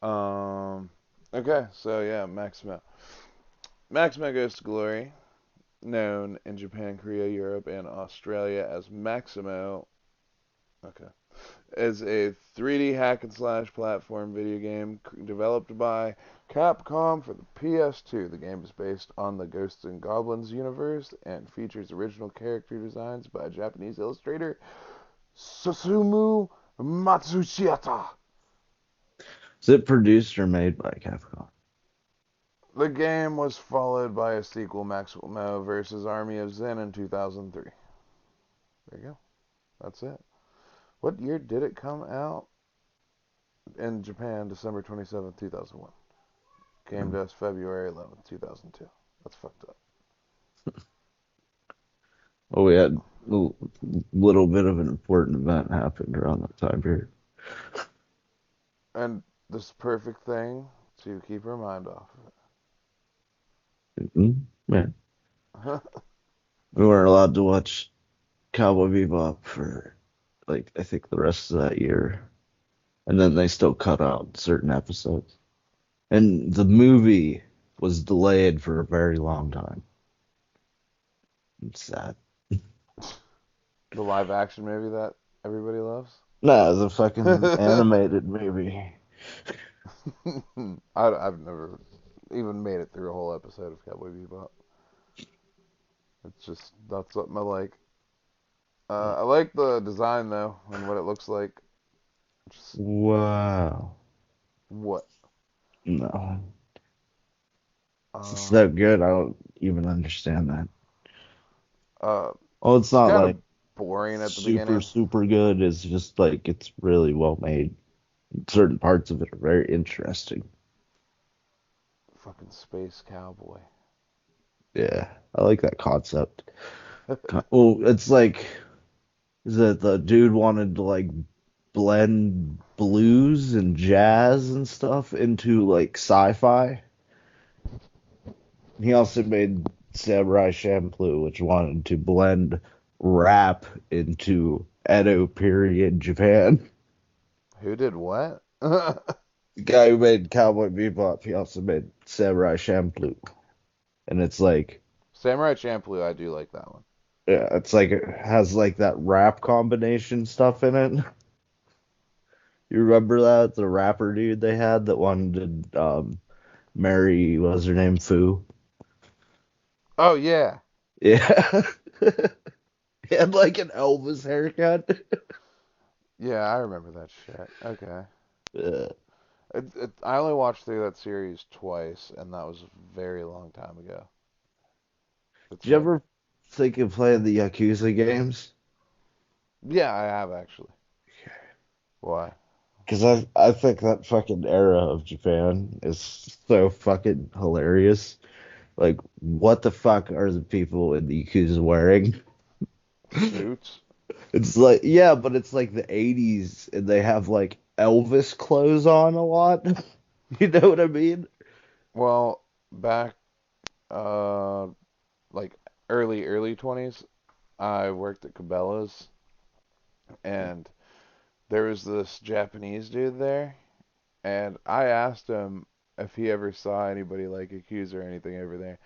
Um. Okay, so yeah, Maximo. Maximo Goes to Glory, known in Japan, Korea, Europe, and Australia as Maximo. Okay. Is a 3D hack and slash platform video game developed by Capcom for the PS2. The game is based on the Ghosts and Goblins universe and features original character designs by Japanese illustrator Susumu Matsushita. is it produced or made by Capcom? The game was followed by a sequel, Maximo vs. Army of Zen, in 2003. There you go. That's it. What year did it come out? In Japan, December 27th, 2001. Came to us February 11th, 2002. That's fucked up. Well, we had a little bit of an important event happened around that time period. And this perfect thing to keep her mind off Yeah. of it. We weren't allowed to watch Cowboy Bebop for like I think the rest of that year. And then they still cut out certain episodes. And the movie was delayed for a very long time. It's sad. The live action movie that everybody loves. No, the fucking animated movie. I've never even made it through a whole episode of Cowboy Bebop. It's just not something I like. I like the design though and what it looks like. Just, Wow. what? No. It's so Um, good, I don't even understand that. uh, Oh, it's it's not kind of like boring at the super, beginning. super good. It's just like it's really well made. Certain parts of it are very interesting. Fucking space cowboy. Yeah, I like that concept. Well, it's like is that the dude wanted to like blend blues and jazz and stuff into like sci-fi. He also made Samurai Champloo, which wanted to blend rap into Edo period Japan. Who did what? The guy who made Cowboy Bebop, he also made Samurai Champloo. And it's like, Samurai Champloo, I do like that one. yeah, it's like it has like that rap combination stuff in it. You remember that? The rapper dude they had that wanted to marry, what was her name? Fu? Oh yeah, Yeah. He had like an Elvis haircut. yeah, I remember that shit. Okay. Yeah. I only watched through that series twice, and that was a very long time ago. It's Did you like, ever think of playing the Yakuza games? yeah, I have actually. Why? Because I think that fucking era of Japan is so fucking hilarious. Like, what the fuck are the people in the Yakuza wearing? Suits? It's like, yeah, but it's like the 80s and they have like Elvis clothes on a lot. You know what I mean? Well, back uh like early 20s, I worked at Cabela's, and there was this Japanese dude there, and I asked him if he ever saw anybody like Yakuza or anything over there.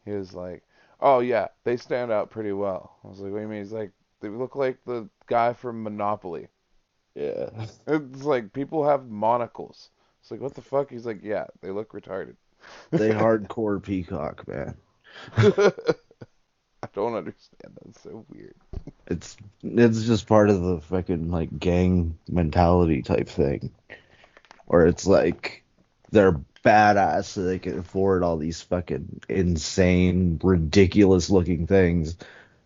He was like, "Oh yeah, they stand out pretty well." I was like, "What do you mean?" He's like, "They look like the guy from Monopoly." Yeah. It's like people have monocles. It's like, what the fuck? He's like, "Yeah, they look retarded." They hardcore peacock, man. I don't understand. That's so weird. It's just part of the fucking like gang mentality type thing. Where it's like they're badass so they can afford all these fucking insane, ridiculous looking things.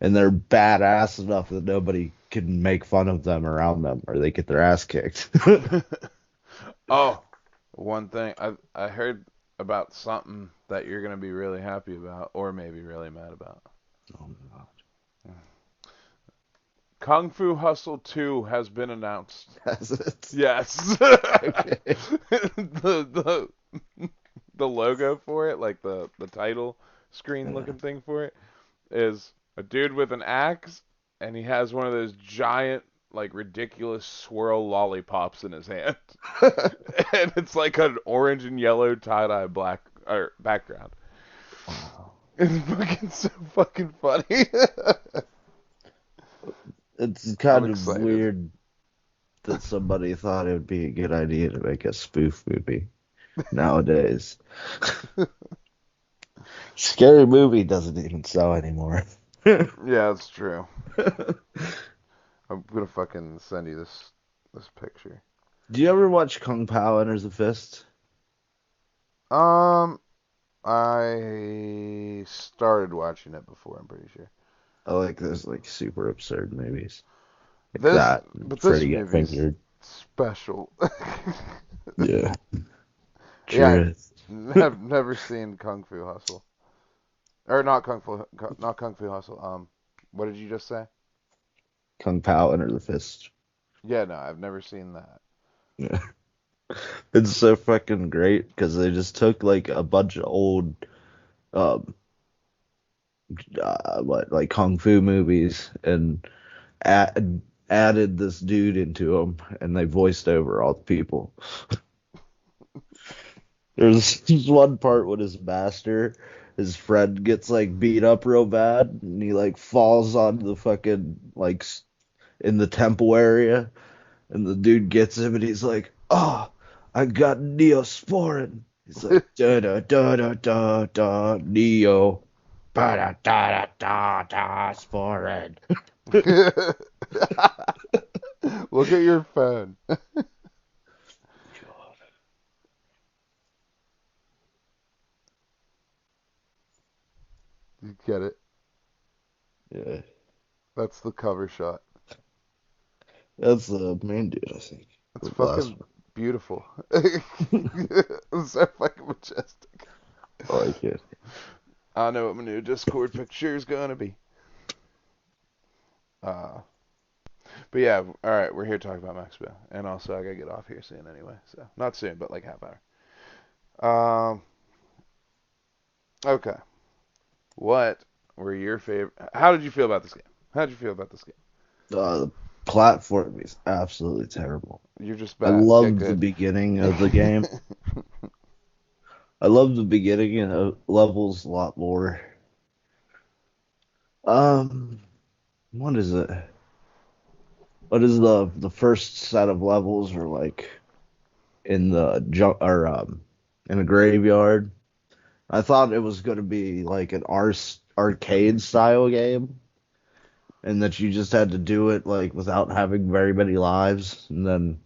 And they're badass enough that nobody can make fun of them around them or they get their ass kicked. Oh, one thing I heard about something that you're gonna be really happy about, or maybe really mad about. Oh my God. Kung Fu Hustle 2 has been announced. That's it. Yes. Okay. the the logo for it, like the title screen Yeah. looking thing for it, is a dude with an axe, and he has one of those giant, like ridiculous swirl lollipops in his hand, and it's like an orange and yellow tie-dye black or background. Wow. It's fucking so fucking funny. It's I'm kind of excited. weird that somebody thought it would be a good idea to make a spoof movie nowadays. Scary Movie doesn't even sell anymore. Do Yeah, it's true. I'm gonna fucking send you this picture. you ever watch Kung Pao Enters the Fist? Um, I started watching it before. I'm pretty sure. I like those like super absurd movies like This, that. And but this Freddy Get movie's Fingered. special. Yeah, Yeah, true. I've never seen Kung Fu Hustle, or not Kung Fu Hustle. What did you just say? Kung Pao Enter the Fist. Yeah, no, I've never seen that. Yeah. It's so fucking great because they just took like a bunch of old um what like kung fu movies and added this dude into them, and they voiced over all the people. There's this one part when his friend gets like beat up real bad, and he like falls on the fucking like in the temple area, and the dude gets him, and he's like, "Oh, I got Neosporin." He's like, "Da da da da da da Neo, ba da da da da da Sporin." Look at your phone. You get it. Yeah, That's the cover shot. that's the main dude, I think. It's The last fucking beautiful. It's so fucking majestic. one. I like it. I know what my new Discord picture is gonna be. Uh, but yeah, all right, we're here talking about Maximo, and also I gotta get off here soon anyway. So not soon, but like half hour. Um, okay. What were your favorite? How did you feel about this game? How did you feel about this game? The platform is absolutely terrible. You're just I bad. Yeah, loved the good. beginning of the game. I love the beginning of levels a lot more. Um, what is it? What is the first set of levels are like in the junk or in a graveyard? I thought it was going to be like an arcade style game, and that you just had to do it like without having very many lives. And then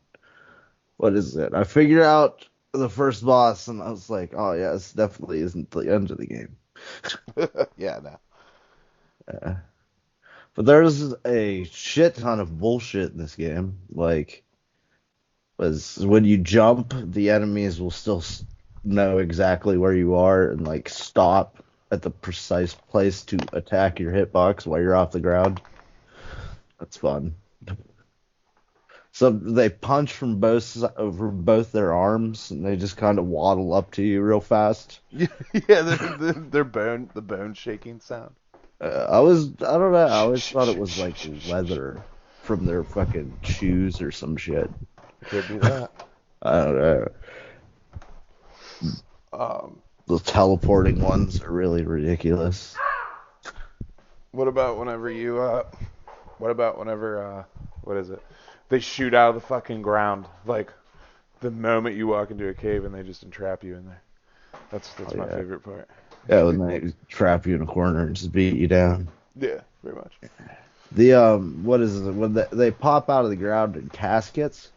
what is it? I figured out. the first boss, and I was like, oh yeah, this definitely isn't the end of the game. Yeah, no. Uh, but there's a shit ton of bullshit in this game. Like, was when you jump, the enemies will still know exactly where you are and like stop at the precise place to attack your hitbox while you're off the ground. That's fun. So they punch from both their arms, and they just kind of waddle up to you real fast. Yeah, yeah, their the bone shaking sound. I don't know. I always thought it was like leather from their fucking shoes or some shit. Could be that. I don't know. Um, The teleporting ones are really ridiculous. what about whenever what is it? They shoot out of the fucking ground, like the moment you walk into a cave and they just entrap you in there. That's Oh my yeah, favorite part. yeah. When they trap you in a corner and just beat you down. Yeah, very much. The what is it? When they pop out of the ground in caskets,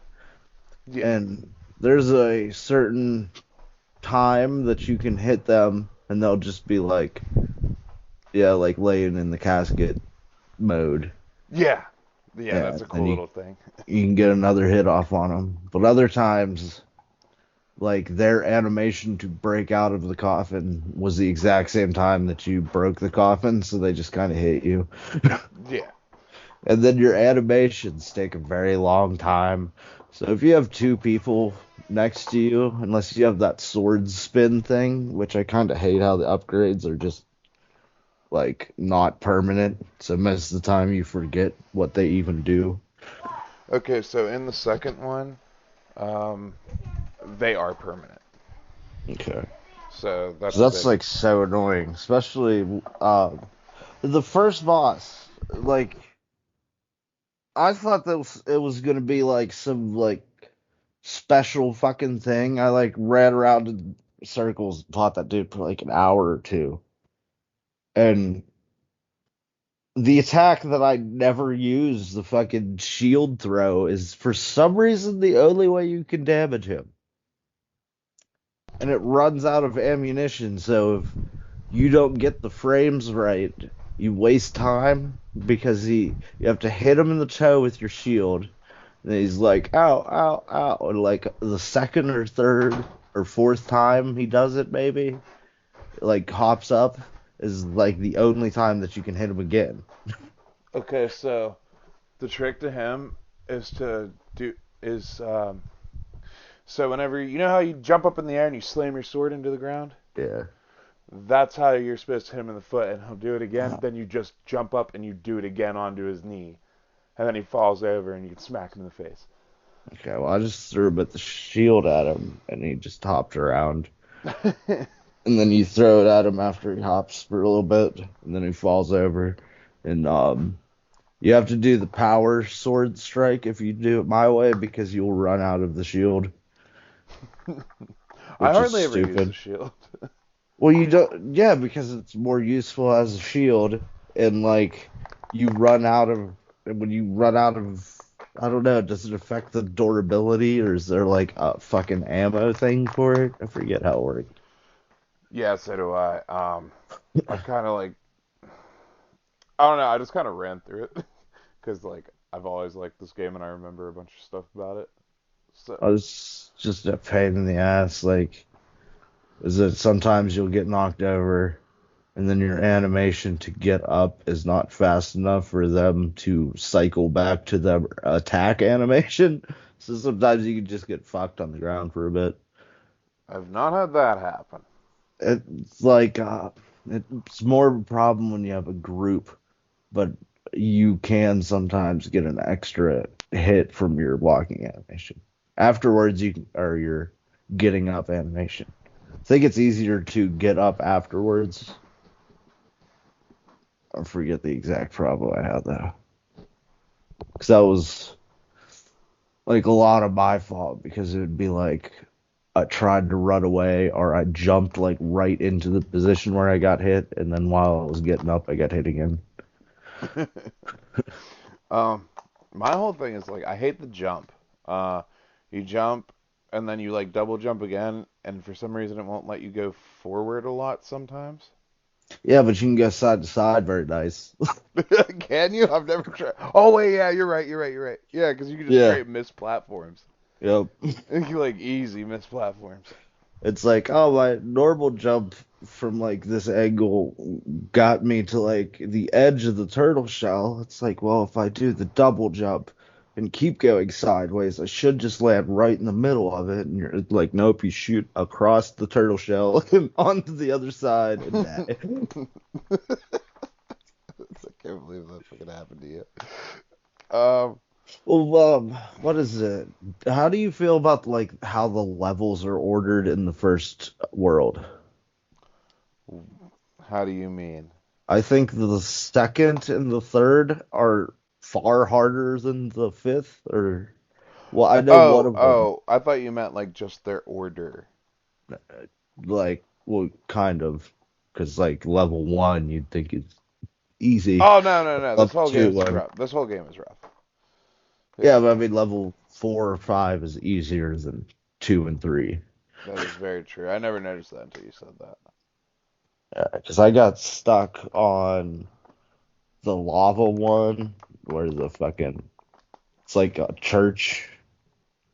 Yeah, and there's a certain time that you can hit them, and they'll just be like, yeah, like laying in the casket mode. yeah, yeah. Yeah, That's a and cool little thing. you can get another hit off on them. But other times, like their animation to break out of the coffin was the exact same time that you broke the coffin, so they just kind of hit you. Yeah. And then your animations take a very long time. So if you have two people next to you, unless you have that sword spin thing, which I kind of hate how the upgrades are just like not permanent. So most of the time you forget what they even do. Okay, so in the second one, um, they are permanent. Okay. So So that's a that's big. like so annoying, especially the first boss. Like I thought that it was gonna be like some like special fucking thing. I like ran around in circles and fought that dude for like an hour or two. And the attack that I never use, the fucking shield throw, is for some reason the only way you can damage him. And it runs out of ammunition, so if you don't get the frames right, you waste time because you have to hit him in the toe with your shield. And he's like, ow, ow, ow. And like the second or third or fourth time he does it, maybe, like hops up, is like the only time that you can hit him again. Okay, so the trick to him is to do is so whenever you know how you jump up in the air and you slam your sword into the ground, Yeah. that's how you're supposed to hit him in the foot, and he'll do it again. Uh, Then you just jump up and you do it again onto his knee, and then he falls over and you can smack him in the face. okay, well, I just threw a bit the shield at him and he just hopped around. And then you throw it at him after he hops for a little bit, and then he falls over. And you have to do the power sword strike if you do it my way because you'll run out of the shield, I which is hardly ever use the stupid. shield. Well, you don't, yeah, because it's more useful as a shield, and like you run out of, and when you run out of, I don't know, does it affect the durability or is there like a fucking ammo thing for it? I forget how it works. Yeah, so do I. I kind of like I don't know. I just kind of ran through it because like I've always liked this game and I remember a bunch of stuff about it. So I was just a pain in the ass. Like, is that sometimes you'll get knocked over, and then your animation to get up is not fast enough for them to cycle back to the attack animation. So sometimes you can just get fucked on the ground for a bit. I've not had that happen. It's like it's more of a problem when you have a group, but you can sometimes get an extra hit from your walking animation. Afterwards, or your getting up animation. I think it's easier to get up afterwards. I forget the exact problem I had though, because that was like a lot of my fault because it would be like I tried to run away or I jumped like right into the position where I got hit, and then while I was getting up, I got hit again. um, my whole thing is like I hate the jump. You jump and then you like double jump again, and for some reason it won't let you go forward a lot sometimes. Yeah, but you can go side to side very nice. Can you? I've never tried. Oh wait, yeah, you're right, you're right, you're right. Yeah, because you can just Yeah. straight miss platforms. Yep. You like easy miss platforms. It's like, oh, my normal jump from like this angle got me to like the edge of the turtle shell. It's like, well, if I do the double jump and keep going sideways, I should just land right in the middle of it. And you're like, nope, you shoot across the turtle shell and onto the other side and die. I can't believe that fucking happened to you. Um, Well, what is it? How do you feel about like how the levels are ordered in the first world? how do you mean? I think the second and the third are far harder than the fifth, or well, I know one Oh, of them, oh, I thought you meant like just their order. like, well, kind of, because like level one you'd think it's easy, Oh no, no, no. This level whole two, game's rough. This whole game is rough. Yeah, yeah, but I mean level four or five is easier than two and three. that is very true. I never noticed that until you said that. Because I got stuck on the lava one, where the fucking it's like a church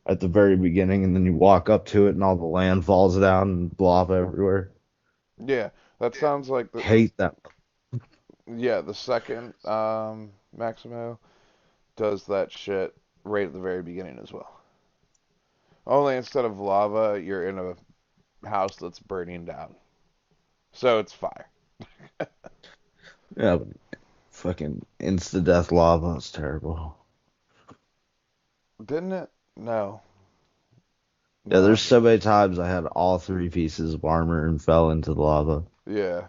at the very beginning, and then you walk up to it, and all the land falls down and lava everywhere. Yeah, that sounds like the Hate that. yeah, the second Maximo does that shit right at the very beginning as well. Only instead of lava, you're in a house that's burning down. So it's fire. Yeah, but fucking insta death lava is terrible. Didn't it? No. Yeah, No. there's so many times I had all three pieces of armor and fell into the lava. Yeah.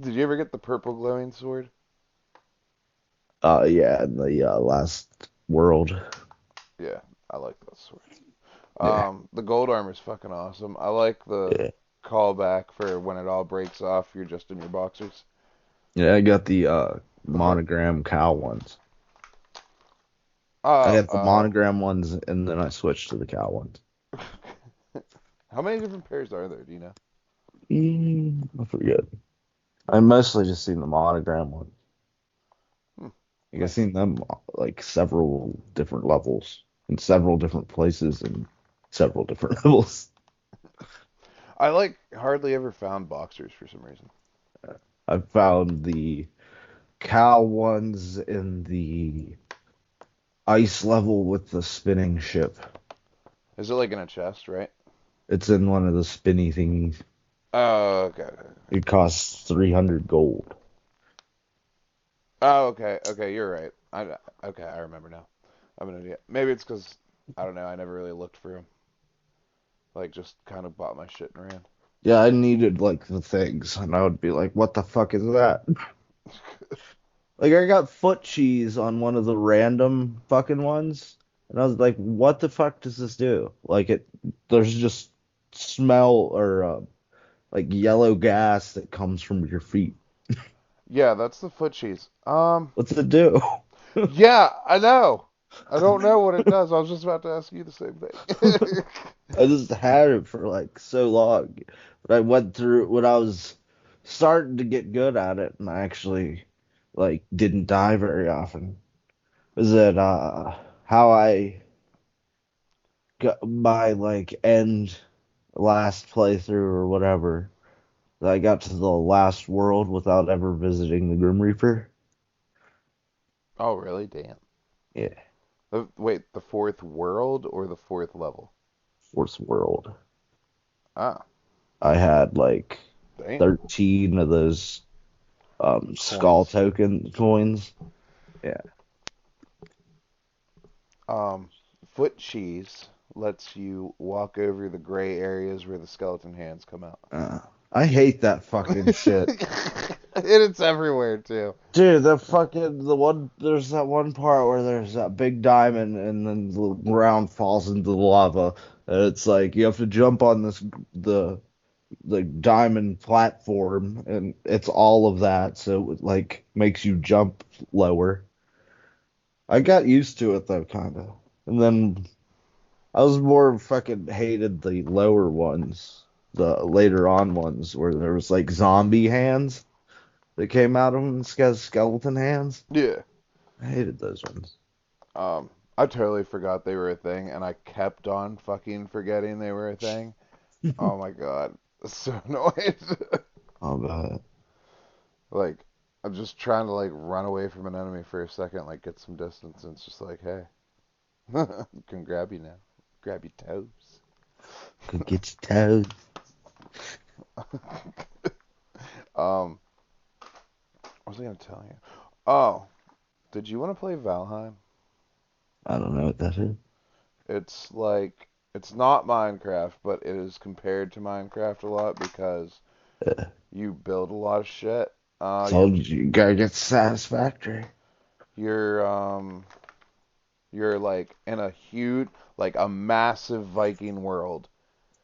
Did you ever get the purple glowing sword? Yeah, in the last world. Yeah, I like that sword. Yeah, The gold armor's fucking awesome. I like the yeah, callback for when it all breaks off, you're just in your boxers. yeah. I got the The heart. monogram cow ones. I Oh, got the monogram ones, and then I switched to the cow ones. how many different pairs are there? Do you know? I forget. I mostly just seen the monogram ones. Hmm, Like I've nice. seen them like several different levels in several different places and several different levels. I like hardly ever found boxers for some reason. I've found the cow ones in the ice level with the spinning ship. Is it like in a chest, right? It's in one of the spinny thingies. Oh, okay, okay. It costs 300 gold. Oh, okay, okay. You're right. Okay, I remember now. I'm an idiot. Maybe it's because I don't know. I never really looked for them. Like, just kind of bought my shit and ran. Yeah, I needed like the things, and I would be like, "What the fuck is that?" Like I got foot cheese on one of the random fucking ones, and I was like, "What the fuck does this do?" Like there's just smell or like yellow gas that comes from your feet. Yeah, that's the foot cheese. What's it do? Yeah, I know. I don't know what it does. I was just about to ask you the same thing. I just had it for like so long, but I went through when I was starting to get good at it, and I actually like didn't die very often. Was it how I got my like end last playthrough or whatever? That I got to the last world without ever visiting the Grim Reaper. Oh, really? Damn. Yeah, Wait, the fourth world or the fourth level? fourth world. Ah, I had like damn. 13 of those skull Coins. token coins. Yeah. Um, Foot cheese lets you walk over the gray areas where the skeleton hands come out. Uh, I hate that fucking shit. And it's everywhere too. Dude, there's that one part where there's that big diamond and then the ground falls into the lava. And it's like you have to jump on the diamond platform and it's all of that, so it like makes you jump lower. I got used to it though, kinda. And then I was more fucking hated the lower ones, the later on ones where there was like zombie hands that came out of them, skeleton hands. Yeah. I hated those ones. I totally forgot they were a thing, and I kept on fucking forgetting they were a thing. Oh my god, so annoyed. Oh god. Like, I'm just trying to like run away from an enemy for a second, like get some distance, and it's just like, hey, can grab you now, grab your toes. Go get your toes. What was I gonna tell you? Oh, did you want to play Valheim? I don't know what that is. It's like it's not Minecraft, but it is compared to Minecraft a lot because Uh, you build a lot of shit. Told you, you gotta get satisfactory. You're you're like in a huge, like a massive Viking world.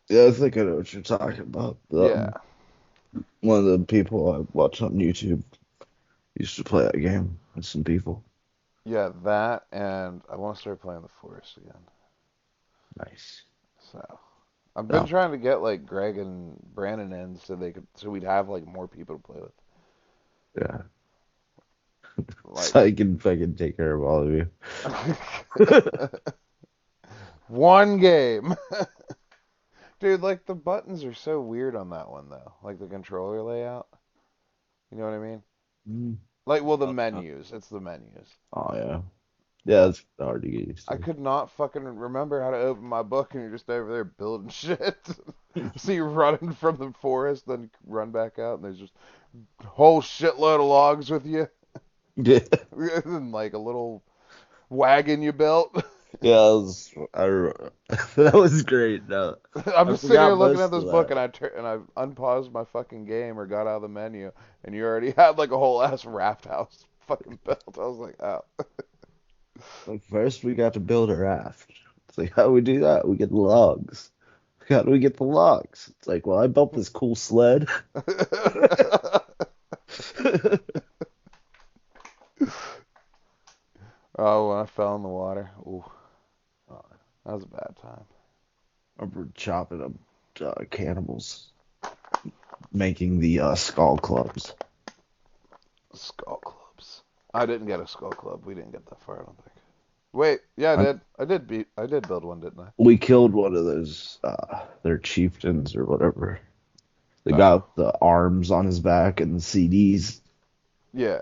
Yeah, I think I know what you're talking about. Yeah, One of the people I watch on YouTube used to play that game with some people. yeah, that, and I want to start playing the Forest again. Nice. So I've been Yeah. trying to get like Greg and Brandon in so they could, so we'd have like more people to play with. Yeah. Like, So I can fucking take care of all of you. one game. Dude, like the buttons are so weird on that one though. Like the controller layout. You know what I mean? Mm. Like, well, the Oh, yeah. menus. It's the menus. Oh, yeah. Yeah, it's hard to get used I to. could not fucking remember how to open my book, and you're just over there building shit. So you're running from the forest, then you run back out, and there's just a whole shitload of logs with you, Yeah. and like a little wagon you built. Yeah, that was great. No, I'm I just sitting here forgot looking at most this of book, and that. I unpaused my fucking game or got out of the menu, and you already had like a whole ass raft house fucking built. I was like, oh. Like first, we got to build a raft. It's like, how do we do that? We get logs. How do we get the logs? It's like, well, I built this cool sled. Oh, when I fell in the water. Ooh, that was a bad time. Remember chopping up cannibals, making the skull clubs. Skull clubs. I didn't get a skull club. We didn't get that far, I don't think. Wait, yeah, I I, did. I did build one, didn't I? we killed one of those, their chieftains or whatever. The guy Oh, with the arms on his back and the CDs. yeah.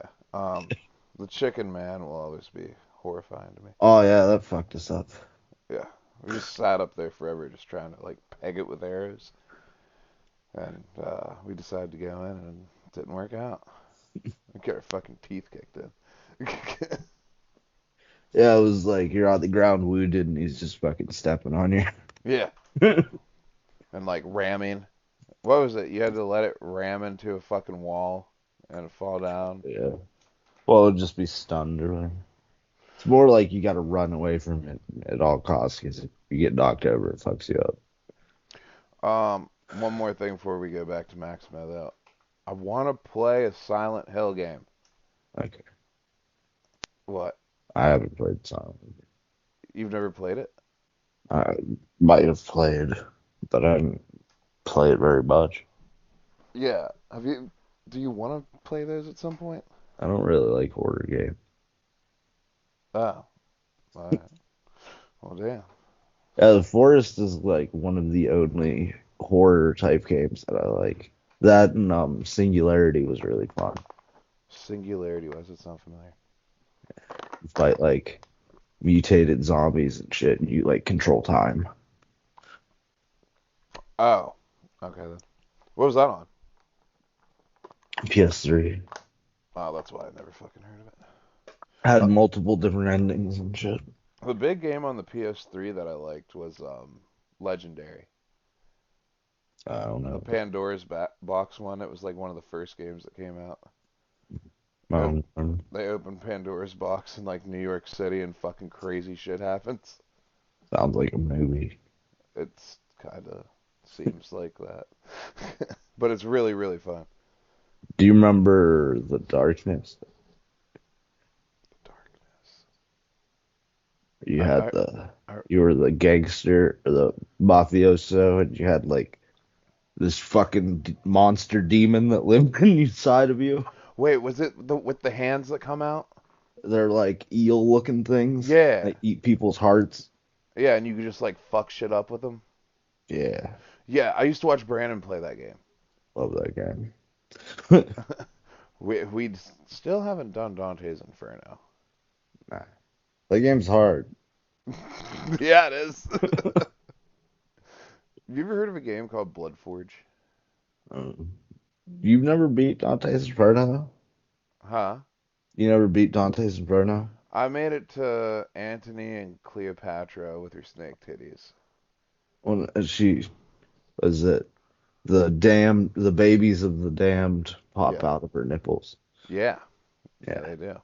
The chicken man will always be horrifying to me. Oh yeah, that fucked us up. Yeah, we just sat up there forever, just trying to like peg it with arrows, and we decided to go in, and it didn't work out. We got our fucking teeth kicked in. Yeah, it was like you're on the ground wounded and he's just fucking stepping on you. Yeah, and like ramming. What was it? You had to let it ram into a fucking wall and fall down. Yeah. Well, it'd just be stunned or whatever. It's more like you got to run away from it at all costs because if you get knocked over, it fucks you up. One more thing before we go back to Maximo, though. I want to play a Silent Hill game. Okay. What? I haven't played Silent. You've never played it? I might have played, but I didn't play it very much. Yeah. Have you? Do you want to play those at some point? I don't really like horror games. Oh. All right. Well, damn. Yeah, The Forest is like one of the only horror type games that I like. That and Singularity was really fun. Singularity. Why does it sound familiar? You fight like mutated zombies and shit, and you like control time. Oh. Okay then. What was that on? PS3 Oh, that's why I never fucking heard of it. had multiple different endings and shit. The big game on the PS3 that I liked was Legendary. I don't The know. Pandora's box one. It was like one of the first games that came out. I don't remember. They open Pandora's box in like New York City and fucking crazy shit happens. Sounds like a movie. It's kind of seems like that. But it's really, really fun. Do you remember The Darkness? Darkness. You I, had I, the I you were the gangster or the mafioso, and you had like this fucking monster demon that lived inside of you. wait, was it the with the hands that come out? They're like eel looking things Yeah, that eat people's hearts. yeah, and you could just like fuck shit up with them. Yeah, Yeah, I used to watch Brandon play that game. love that game. We still haven't done Dante's Inferno. Nah, that game's hard. Yeah, it is. Have you ever heard of a game called Bloodforge? Um, you've never beat Dante's Inferno? Huh? You never beat Dante's Inferno? I made it to Antony and Cleopatra with her snake titties. When she was it the babies of the damned pop Yeah. out of her nipples. Yeah. Yeah, Yeah. they do.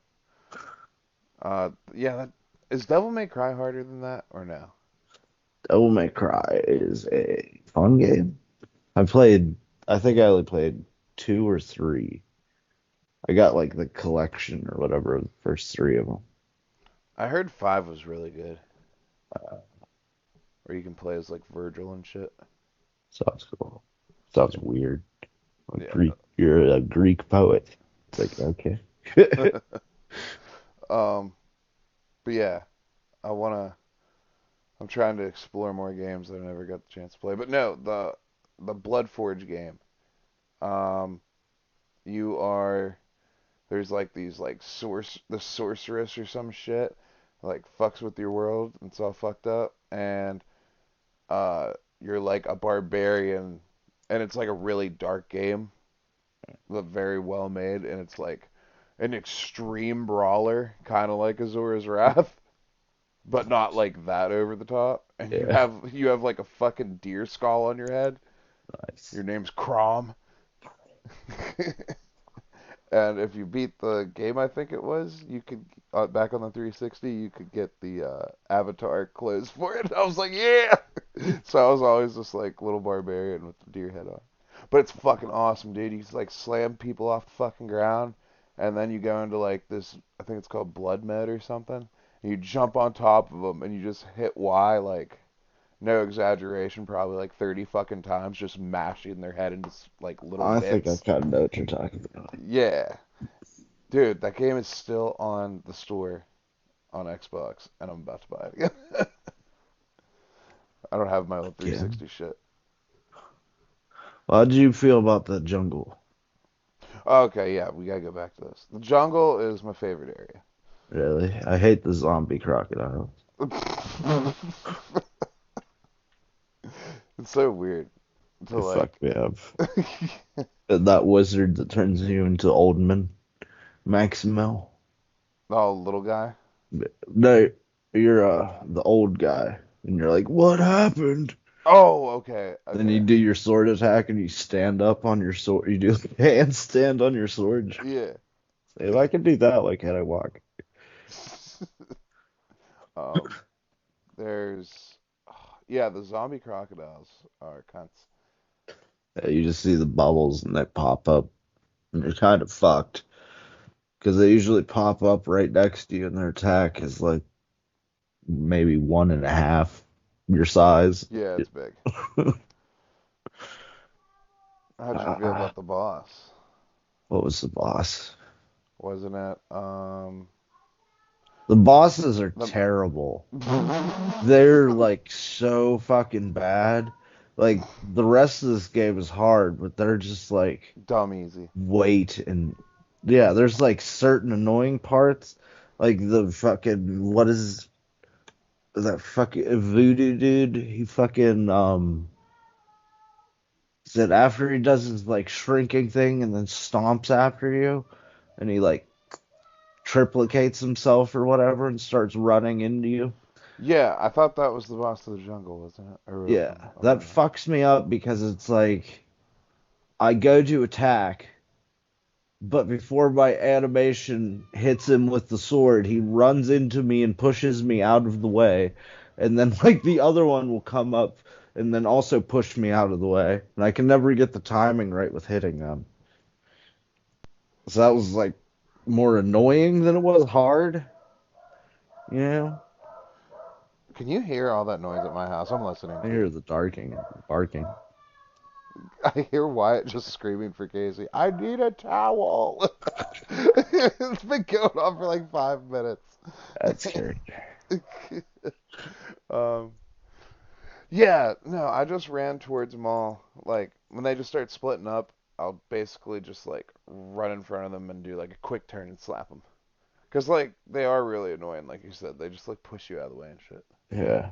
Yeah, that is Devil May Cry harder than that or no? Devil May Cry is a fun game. I played, I think I only played two or three. I got like the collection or whatever of the first three of them. I heard 5 was really good, where you can play as like Virgil and shit. Sounds cool. Sounds weird. A Yeah. Greek, you're a Greek poet. It's like, okay. um, but yeah, I wanna. I'm trying to explore more games that I never got the chance to play. But no, the Bloodforge game. Um, you are there's like these like the sorceress or some shit like fucks with your world and it's all fucked up and you're like a barbarian and it's like a really dark game but very well made and it's like an extreme brawler kind of like Azura's Wrath but not like that over the top and you Yeah, have you have like a fucking deer skull on your head. nice. Your name's Crom. And if you beat the game, I think it was, you could back on the 360, you could get the avatar clothes for it. I was like, yeah. So I was always just like little barbarian with the deer head on. But it's fucking awesome, dude. You just like slam people off the fucking ground, and then you go into like this. I think it's called blood mode or something. And you jump on top of them, and you just hit Y like no exaggeration, probably like 30 fucking times, just mashing their head into like little I think I bits. kind of know what you're talking about. Yeah. Dude, that game is still on the store on Xbox, and I'm about to buy it again. I don't have my old Again. 360 shit. How did you feel about the jungle? Okay, yeah, we gotta go back to this. The jungle is my favorite Really? I hate the zombie crocodiles. area. It's so weird to They like. fuck me up. That wizard that turns you into old man, Maximo. Oh, little guy. No, you're the old guy, and you're like, "What happened?" Oh, okay, Then you okay. do your sword attack, and you stand up on your sword. You do like a handstand on your sword. Yeah. If I could do that, why can't I walk? um, there's, yeah, the zombie crocodiles are cunts. You just see the bubbles, and they pop up, and you're kind of fucked because they usually pop up right next to you, and their attack is like maybe one and a half your size. Yeah, it's big. How'd you feel Uh, about the boss? what was the boss? Wasn't it? The bosses are The terrible. They're like so fucking bad. Like the rest of this game is hard, but they're just like dumb easy. wait and yeah, there's like certain annoying parts, like the fucking what is that fucking voodoo dude? He fucking said after he does his like shrinking thing and then stomps after you, and he like triplicates himself or whatever and starts running into you. Yeah, I thought that was the boss of the jungle, wasn't it? Or Yeah, that fucks me up because it's like I go to attack, but before my animation hits him with the sword, he runs into me and pushes me out of the way. And then like the other one will come up and then also push me out of the way. And I can never get the timing right with hitting them. So that was like more annoying than it was hard, you know? Can you hear all that noise at my house? I'm listening. I hear the barking. I hear Wyatt just screaming for Casey. I need a towel. It's been going on for like 5 minutes. That's scary. um, yeah, no, I just ran towards them all. Like when they just start splitting up, I'll basically just like run in front of them and do like a quick turn and slap them. Cause like they are really annoying, like you said. They just like push you out of the way and shit. Yeah.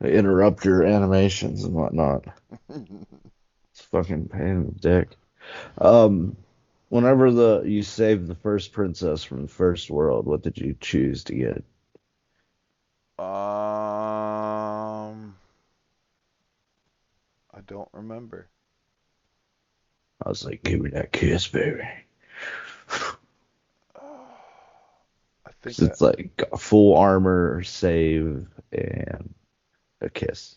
They interrupt your animations and whatnot. It's fucking pain in the dick. Um, Whenever you saved the first princess from the first world, what did you choose to get? I don't remember. I was like, give me that kiss, baby. I think So it's like a full armor, save, and a kiss.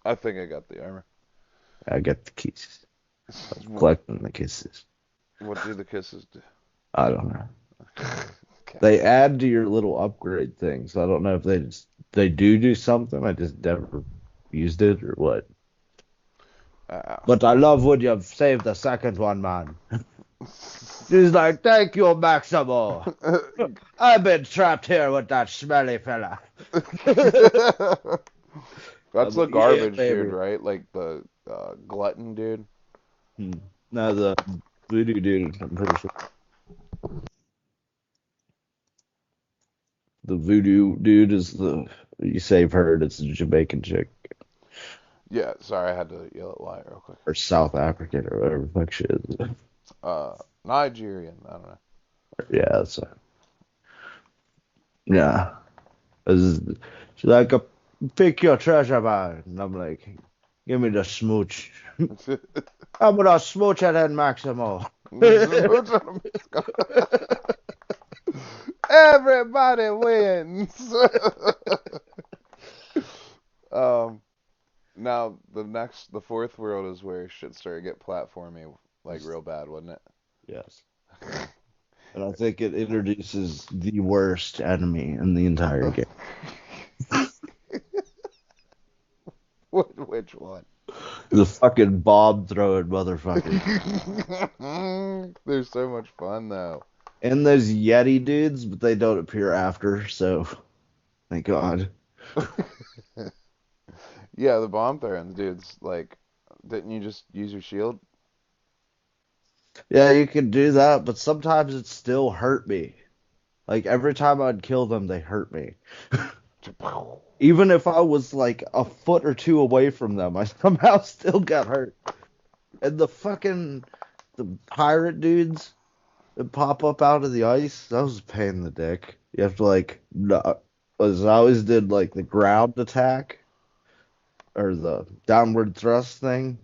I think I got the armor. I got the kisses. I was collecting the kisses. What do the kisses do? I don't know. Okay. They add to your little upgrade things. I don't know if they do something. I just never used it or what. But I love when you've saved the second one, man. He's like, thank you, Maximo. I've been trapped here with that smelly fella. That's the like, garbage yeah, dude, baby. right? Like the glutton dude. No, the voodoo dude, I'm pretty sure. The voodoo dude is you save her, it's a Jamaican chick. Yeah, sorry, I had to yell at Wyatt real quick. Or South African or whatever the fuck she is. Nigerian, I don't know. Yeah, that's yeah. She's like, pick your treasure, man. And I'm like, give me the smooch. I'm gonna smooch it in Maximo. Everybody wins. Now the fourth world is where shit started to get platformy like real bad, wasn't it? Yes. And I think it introduces the worst enemy in the entire game. Which one? The fucking bomb throwing motherfucker. They're so much fun though. And those Yeti dudes, but they don't appear after, so thank God. Yeah, the bomb throwing dudes, like, didn't you just use your shield? Yeah, you can do that, but sometimes it still hurt me. Like every time I'd kill them, they hurt me. Even if I was like a foot or two away from them, I somehow still got hurt. And the pirate dudes that pop up out of the ice, that was a pain in the dick. You have to like, no, as I always did like the ground attack or the downward thrust thing.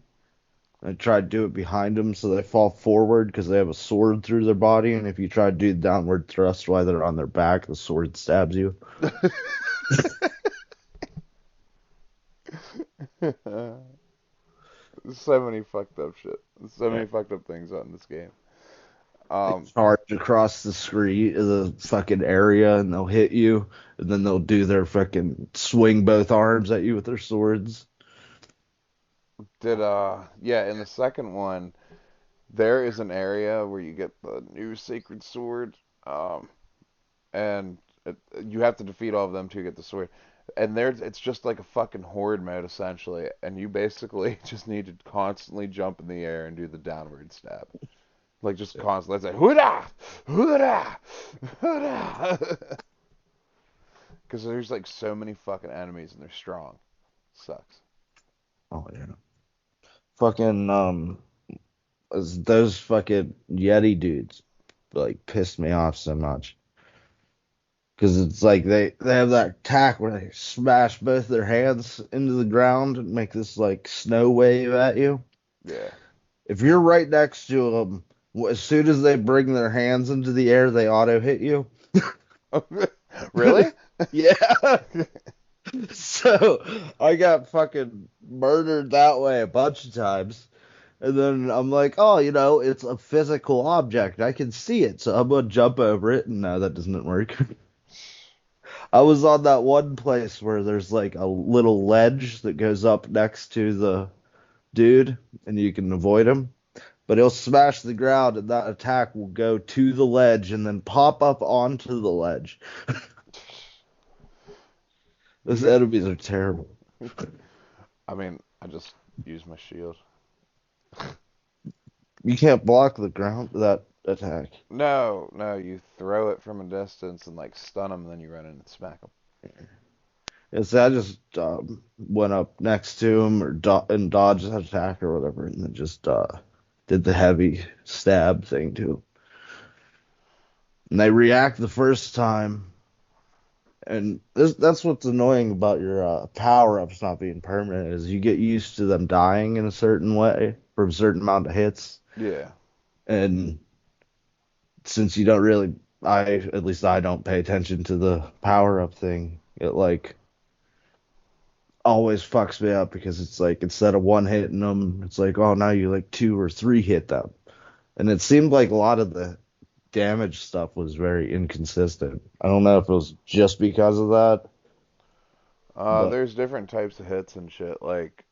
I try to do it behind them so they fall forward because they have a sword through their body, and if you try to do downward thrust while they're on their back, the sword stabs you. So many fucked up shit. So many fucked up things on this game. They charge across the screen, the fucking area, and they'll hit you, and then they'll do their fucking swing both arms at you with their swords. Yeah, in the second one, there is an area where you get the new sacred sword, and you have to defeat all of them to get the sword. And it's just like a fucking horde mode essentially, and you basically just need to constantly jump in the air and do the downward stab, like just constantly. It's like hoodah, hoodah, hoodah, because there's like so many fucking enemies and they're strong. Sucks. Oh yeah. Fucking those fucking Yeti dudes like pissed me off so much. Because it's like they have that attack where they smash both their hands into the ground and make this like snow wave at you. Yeah. If you're right next to them, as soon as they bring their hands into the air, they auto hit you. Really? Yeah. So I got fucking murdered that way a bunch of times. And then I'm like, oh, it's a physical object. I can see it. So I'm going to jump over it. And no, that doesn't work. I was on that one place where there's like a little ledge that goes up next to the dude, and you can avoid him. But he'll smash the ground, and that attack will go to the ledge and then pop up onto the ledge. You Those got. enemies are terrible. I mean, I just use my shield. You can't block the ground that attack. No, no, you throw it from a distance and like stun them, then you run in and smack them. It's I just went up next to him and dodged that attack or whatever, and then just did the heavy stab thing to him. And they react the first time, and that's what's annoying about your power ups not being permanent is you get used to them dying in a certain way for a certain amount of hits, Yeah. and since you don't really, at least I don't pay attention to the power up thing. It like always fucks me up because it's like instead of one hitting them, it's like, oh, now you like two or three hit them. And it seemed like a lot of the damage stuff was very inconsistent. I don't know if it was just because of that, but There's different types of hits and shit. Like,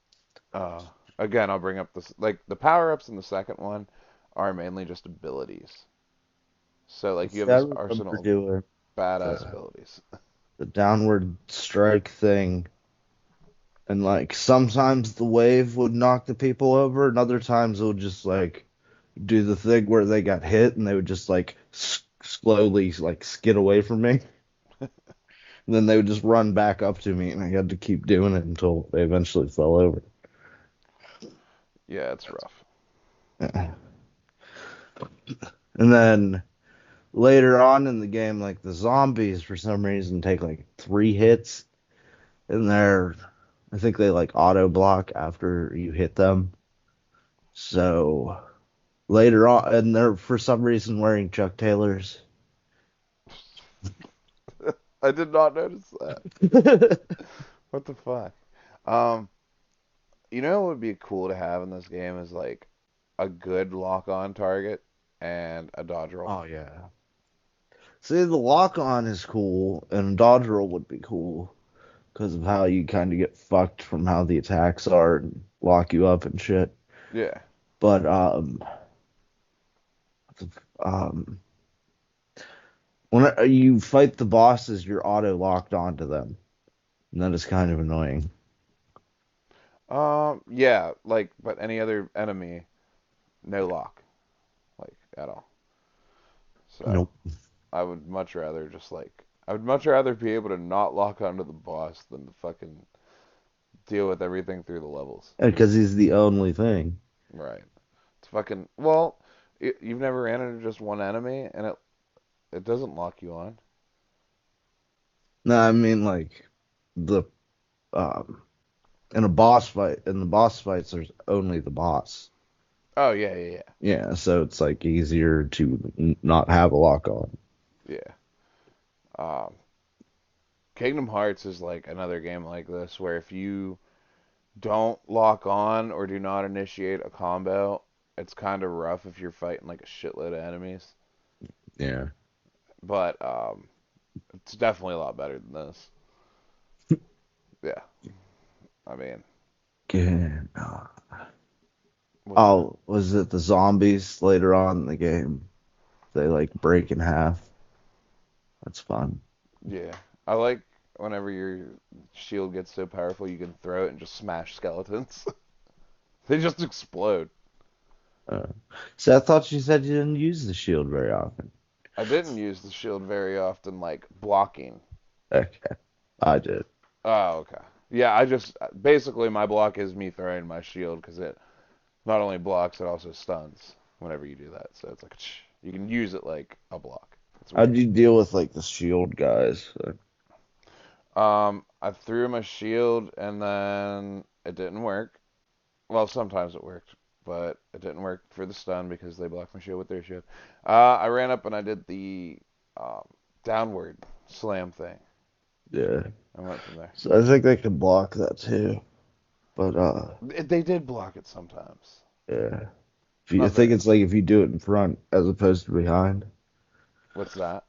uh, again, I'll bring up this. Like, the power ups in the second one are mainly just abilities. So, like, you have I this remember arsenal of doing badass the, abilities. the downward strike thing. And like sometimes the wave would knock the people over, and other times it would just like do the thing where they got hit and they would just like slowly like skid away from me. And then they would just run back up to me, and I had to keep doing it until they eventually fell over. Yeah, it's rough. And then later on in the game, like the zombies for some reason take like three hits, and I think they like auto block after you hit them. So later on, and they're for some reason wearing Chuck Taylors. I did not notice that. What the fuck? Um, you know what would be cool to have in this game is like a good lock-on target and a dodge roll. Oh yeah. See, the lock on is cool, and dodge roll would be cool because of how you kind of get fucked from how the attacks are and lock you up and shit. Yeah. But um, when you fight the bosses, you're auto locked onto them, and that is kind of annoying. Yeah, like, but any other enemy, no lock, like, at all. So, Nope. I would much rather be able to not lock onto the boss than to fucking deal with everything through the levels. Because he's the only thing. Right. It's fucking, well, you've never ran into just one enemy and it doesn't lock you on. No, I mean like the um in the boss fights, there's only the boss. Oh, yeah, yeah, Yeah, so it's like easier to not have a lock on. yeah. Yeah. Kingdom Hearts is like another game like this where if you don't lock on or do not initiate a combo, it's kind of rough if you're fighting like a shitload of enemies. Yeah. But it's definitely a lot better than this. Yeah, I mean, Good. what's that? Oh, was it the zombies later on in the game? They like break in half. That's fun. Yeah, I like whenever your shield gets so powerful you can throw it and just smash skeletons. They just explode. Uh, so I thought you said you didn't use the shield very often. I didn't use the shield very often, like blocking. Okay, I did. Oh, okay. Yeah, I just basically my block is me throwing my shield because it not only blocks, it also stuns whenever you do that. So it's like you can use it like a block. It's How'd weird. you deal with like the shield guys? I threw my shield and then it didn't work. Well, sometimes it worked, but it didn't work for the stun because they blocked my shield with their shield. I ran up and I did the um, downward slam thing. Yeah. I went from there. So I think they can block that too. But They did block it sometimes. yeah. I Not think very it's like often. if you do it in front as opposed to behind. What's that?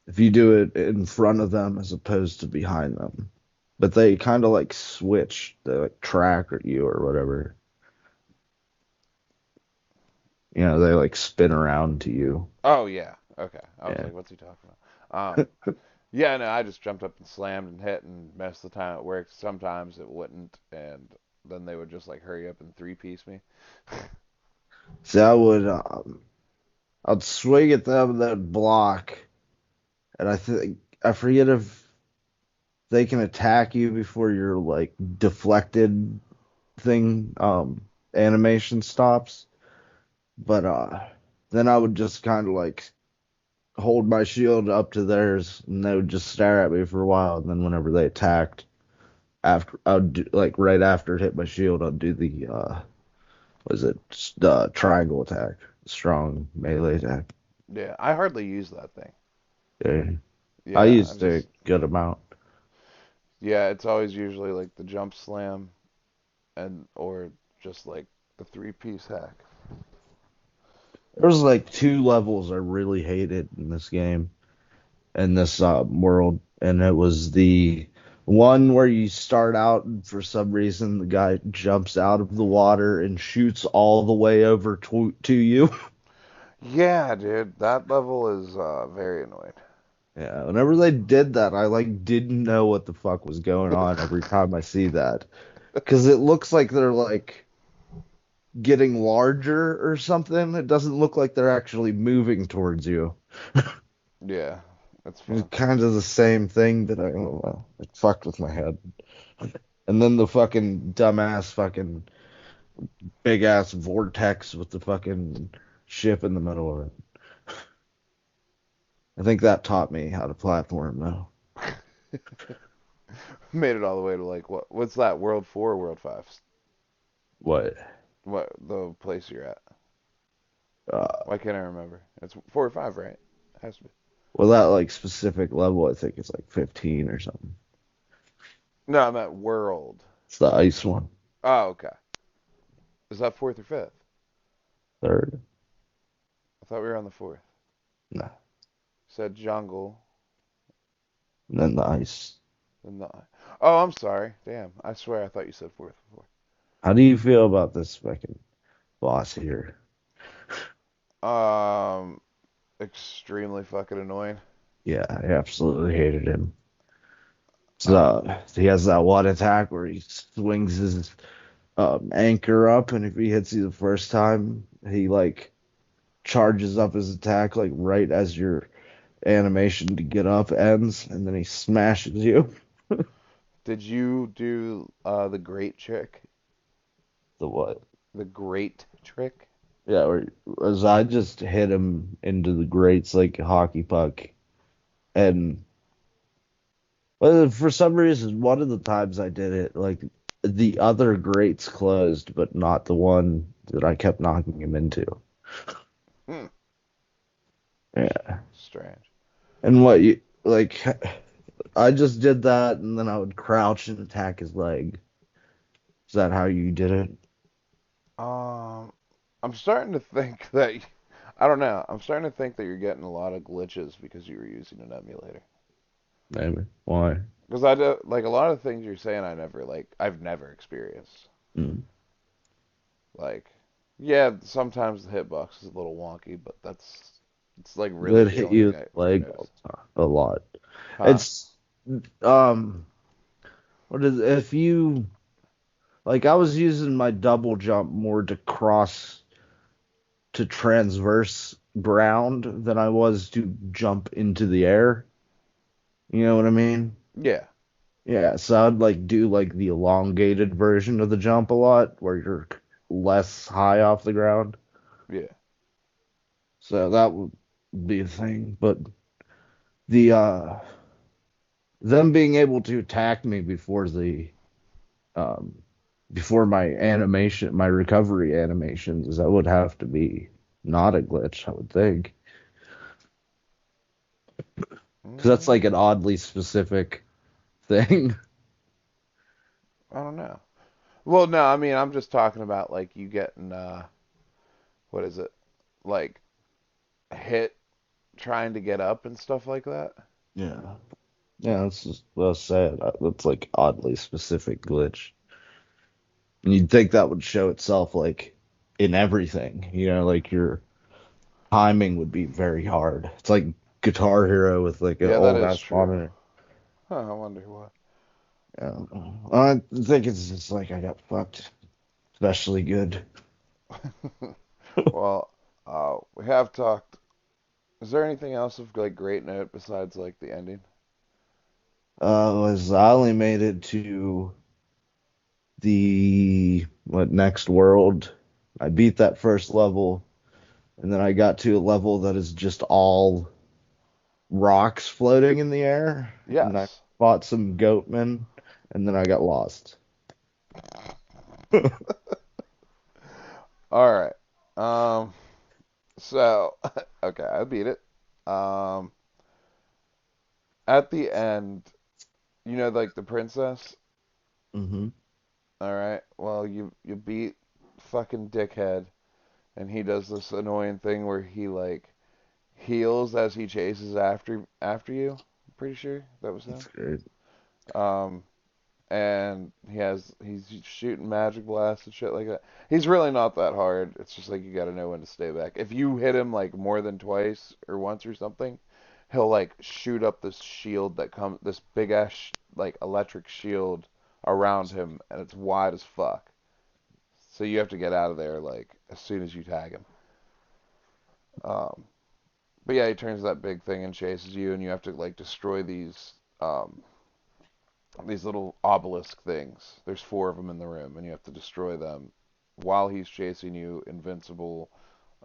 if you do it in front of them as opposed to behind them. But they kind of like switch, they like track or you or whatever. You know, they like spin around to you. Oh yeah. Okay. I was Yeah. like, what's he talking about? Yeah, no, I just jumped up and slammed and hit, and most of the time it worked. Sometimes it wouldn't, and then they would just like hurry up and three-piece me. See, I'd swing at them and then block, and I forget if they can attack you before your like deflected thing animation stops. But then I would just kind of like hold my shield up to theirs, and they would just stare at me for a while. And then whenever they attacked, after I'd do, like right after it hit my shield, I'd do the was it the triangle attack, strong melee attack. Yeah, I hardly use that thing. Yeah, I Yeah, I used a just good amount. yeah, it's always usually like the jump slam and or just like the three-piece hack. There was like two levels I really hated in this game, in this world, and it was the one where you start out and for some reason the guy jumps out of the water and shoots all the way over to you. Yeah, dude, that level is very annoying. Yeah, whenever they did that, I like didn't know what the fuck was going on every time I see that. Because it looks like they're like getting larger or something. It doesn't look like they're actually moving towards you. Yeah, that's It's fun. kind of the same thing, but I don't know. It fucked with my head. And then the fucking dumbass fucking big ass vortex with the fucking ship in the middle of it. I think that taught me how to platform though. Made it all the way to like what's that? World 4 or World 5? What? What the place you're at? Uh, Why can't I remember? It's 4 or 5, right? It has to be. well, that like specific level, I think it's like 15 or something. No, I'm at World. It's the ice one. Oh, okay. Is that fourth or fifth? Third. I thought we were on the fourth. No. Said jungle, And then the ice. then the. Oh, I'm sorry. Damn, I swear I thought you said fourth before. How do you feel about this fucking boss here? Um, extremely fucking annoying. Yeah, I absolutely hated him. Um, So he has that one attack where he swings his anchor up, and if he hits you the first time, he like charges up his attack like right as your animation to get up ends, and then he smashes you. did you do the great trick? The what? The great trick? Yeah, or as I just hit him into the grates like a hockey puck, and well, for some reason, one of the times I did it, like the other grates closed, but not the one that I kept knocking him into. Hmm, Yeah. strange. And what you like? I just did that, and then I would crouch and attack his leg. Is that how you did it? Um, I'm starting to think that I don't know. I'm starting to think that you're getting a lot of glitches because you were using an emulator. Maybe. Why? Because I do, like a lot of things you're saying, I've never experienced. Mm. Like, yeah, sometimes the hitbox is a little wonky, but it's like really That the hit only you thing in I the ever leg noticed. a lot. Huh? It's um, what is if you like? I was using my double jump more to cross to transverse ground than I was to jump into the air. You know what I mean? Yeah, Yeah, so I'd like do like the elongated version of the jump a lot where you're less high off the ground. yeah. So that would be a thing. But the them being able to attack me um before my animation, my recovery animations, that would have to be not a glitch, I would think. Because that's like an Mm, oddly specific thing. I don't know. Well, no, I mean I'm just talking about like you getting what is it? Like hit. trying to get up and stuff like that. Yeah. Yeah, that's just what I was saying. That's like oddly specific glitch. And you'd think that would show itself like in everything, like your timing would be very hard. It's like Guitar Hero with like an Yeah, that old is ass true. monitor. Huh, I wonder why. Yeah. I think it's just like I got fucked, especially good. Well, we have talked. Is there anything else of like great note besides like the ending? Was I only made it to the next world. I beat that first level, and then I got to a level that is just all rocks floating in the air, and I Yes. fought some goatmen, and then I got lost. All right. Um. So, okay, I beat it. Um. At the end, like the princess. hmm All right. Well, you beat fucking dickhead, and he does this annoying thing where he like heals as he chases after you. I'm pretty sure that was him. That's great. Um, and he's shooting magic blasts and shit like that. He's really not that hard. It's just like you got to know when to stay back. If you hit him like more than twice or once or something, he'll like shoot up this shield that comes, this big ass like electric shield around him, and it's wide as fuck. So you have to get out of there like as soon as you tag him. Um, but yeah, he turns that big thing and chases you, and you have to like destroy these little obelisk things. There's four of them in the room, and you have to destroy them while he's chasing you, invincible,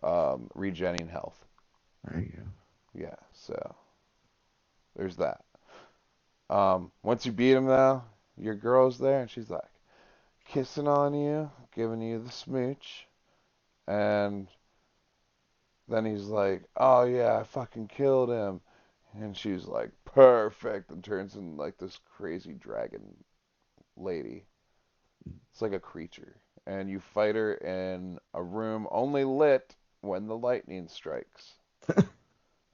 regenning health. There you Yeah, so there's that. Once you beat him, though, your girl's there, and she's like kissing on you, giving you the smooch, and then he's like, "Oh yeah, I fucking killed him," and she's like, "Perfect," and turns into like this crazy dragon lady. It's like a creature. And you fight her in a room only lit when the lightning strikes. go.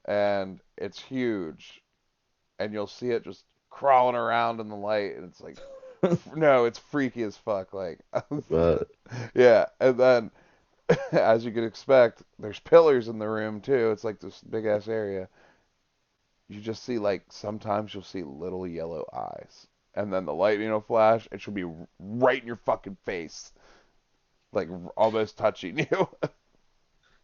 And it's huge. And you'll see it just crawling around in the light. And it's like, no, it's freaky as fuck. Like, But yeah. And then, as you could expect, there's pillars in the room too. It's like this big ass area. You just see, like, sometimes you'll see little yellow eyes. And then the lightning will flash. It should be right in your fucking face. Like almost touching you.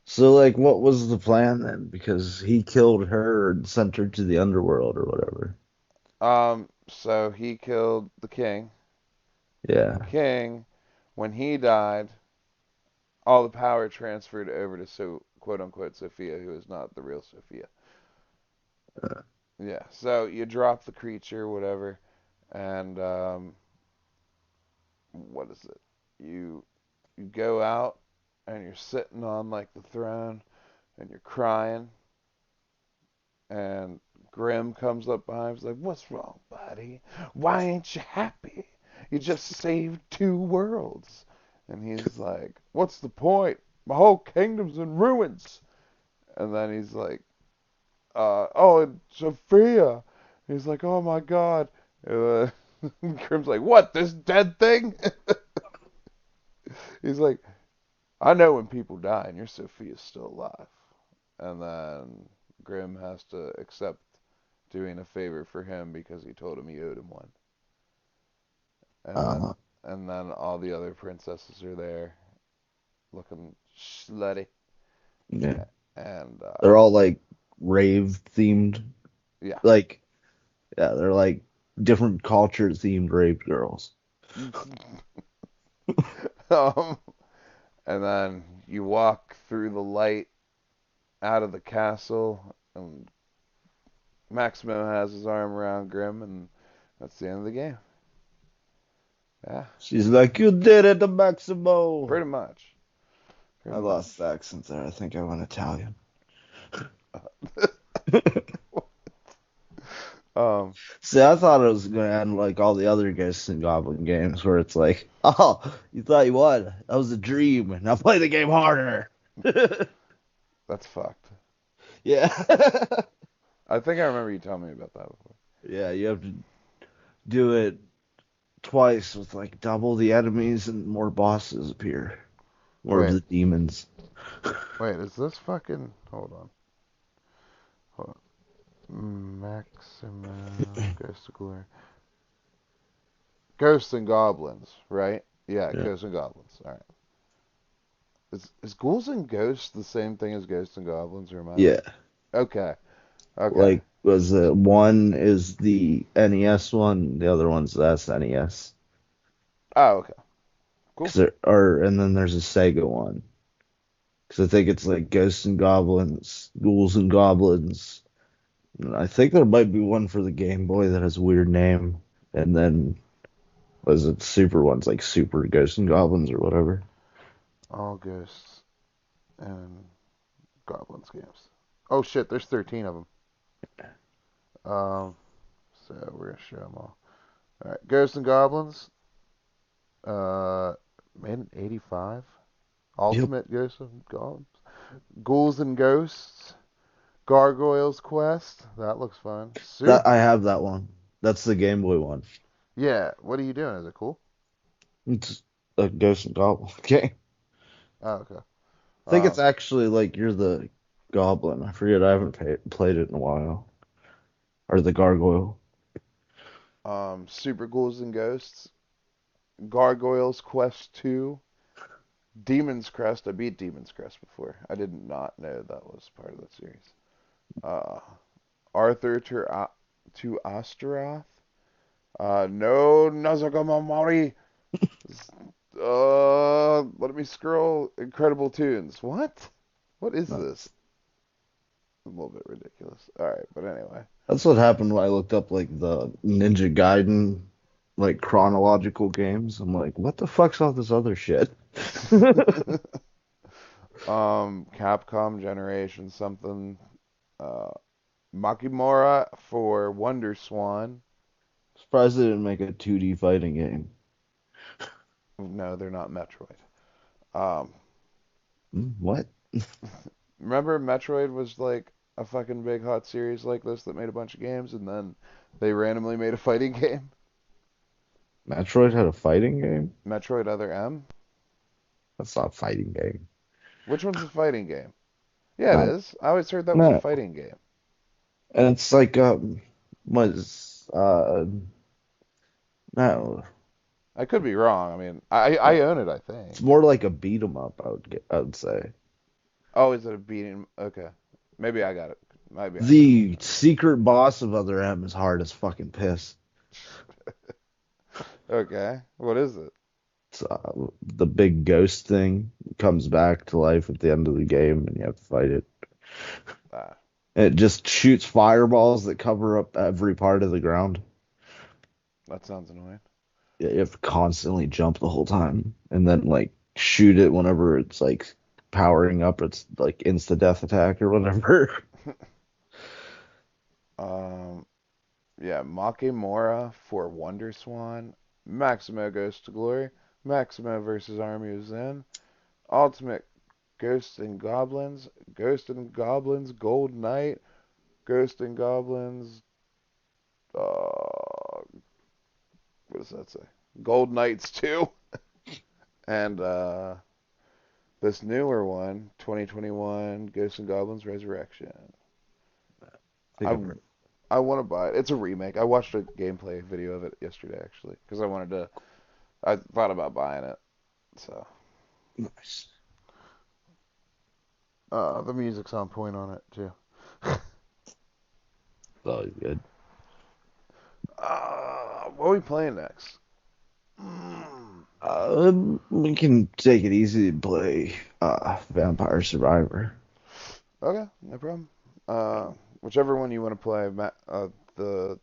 so like, what was the plan then? Because he killed her and sent her to the underworld or whatever. So he killed the king. The Yeah. king, when he died, all the power transferred over to quote unquote Sophia, who is not the real Sophia. Uh, Yeah. So you drop the creature, whatever, and what is it? You go out and you're sitting on like the throne and you're crying and Grim comes up behind him. He's like, "What's wrong, buddy? Why ain't you happy? You just saved two worlds." And he's like, "What's the point? My whole kingdom's in ruins." And then he's like, "Oh, and Sophia." He's like, "Oh my God." And Grim's like, "What? This dead thing?" He's like, "I know when people die, and your Sophia's still alive." And then Grim has to accept doing a favor for him because he told him he owed him one. And then uh, all the other princesses are there looking slutty. yeah. And They're all like rave themed. yeah. Like, yeah, they're like different culture themed rave girls. um, and then you walk through the light out of the castle, and Maximo has his arm around Grim, and that's the end of the game. Yeah, She's like, "You did it, Maximo." pretty much. I Pretty much. lost the accent there. I think I went Italian. um, See, I thought it was gonna end like all the other Ghosts and Goblin games, where it's like, "Oh, you thought you won? That was a dream. Now play the game harder." that's fucked. Yeah. I think I remember you telling me about that before. Yeah, you have to do it twice with like double the enemies and more bosses appear. More of Wait, the demons. wait, is this fucking? Hold on. Hold on. Maximo, Ghost of Glory. Ghosts and Goblins, right? Yeah, Yeah. Ghosts and Goblins. All right. Is Ghouls and Ghosts the same thing as Ghosts and Goblins, or am I? Yeah. Okay, okay. Like was it one is the NES one, the other one's the SNES. Oh, okay. Cool. Cause there are, and then there's a Sega one. Cause I think it's like Ghosts and Goblins, Ghouls and Goblins. And I think there might be one for the Game Boy that has a weird name. And then was it Super ones like Super Ghosts and Goblins or whatever? All Ghosts and Goblins games. Oh shit, there's 13 of them. Um, so we're gonna show them all. All right, Ghosts and Goblins. Uh, made in '85. Yep. Ultimate Ghosts and Goblins. Ghouls and Ghosts. Gargoyles Quest. That looks fun. That I Super. have that one. That's the Game Boy one. Yeah. What are you doing? Is it cool? It's a Ghosts and Goblins game. Oh, okay. I think it's Um, actually like you're the Goblin. I forget. I haven't played it in a while. Or the Gargoyle. Super Ghouls and Ghosts. Gargoyles Quest 2. Demon's Crest. I beat Demon's Crest before. I did not know that was part of the series. Uh, Arthur to Astaroth. No Nazagama Mori. Let me scroll. Incredible Tunes. What? What is this? That's A little bit ridiculous. All right, but anyway. that's what happened when I looked up like the Ninja Gaiden like chronological games. I'm like, what the fuck's all this other shit? Capcom Generation something. Uh, Makimura for Wonder Swan. Surprised they didn't make a 2D fighting game. No, they're not Metroid. Um, What? remember Metroid was like a fucking big hot series like this that made a bunch of games, and then they randomly made a fighting game. Metroid had a fighting game? Metroid Other M. That's not a fighting game. Which one's a fighting game? Yeah, it Not is. I always heard that was a no. fighting game. And it's like was no. I could be wrong. I mean, I own it, I It's think. more like a beat 'em up, I would say. Oh, is it a beating? Okay. Maybe I got it. Maybe I got The secret boss of Other M is hard as fucking piss. it. Okay. What is it? It's, the big ghost thing comes back to life at the end of the game, and you have to fight it. Ah, It just shoots fireballs that cover up every part of the ground. that sounds annoying. Yeah, you have to constantly jump the whole time, and then like shoot it whenever it's like powering up. It's like insta death attack or whatever. Um, yeah, Makimura for Wonder Swan. Maximo Goes to Glory. Maximo versus Army of Zen. Ultimate Ghosts and Goblins. Ghost and Goblins Gold Knight. Ghost and Goblins. What does that say? Gold Knights 2. And this newer one, 2021, Ghosts and Goblins Resurrection. I think I I've heard. I want to buy it. It's a remake. I watched a gameplay video of it yesterday actually because I wanted to. I thought about buying it. So Nice. the music's on point on it too. It's always good. What are we playing next? Mm, We can take it easy and play Vampire Survivor. okay, no problem. Whichever one you want to play, the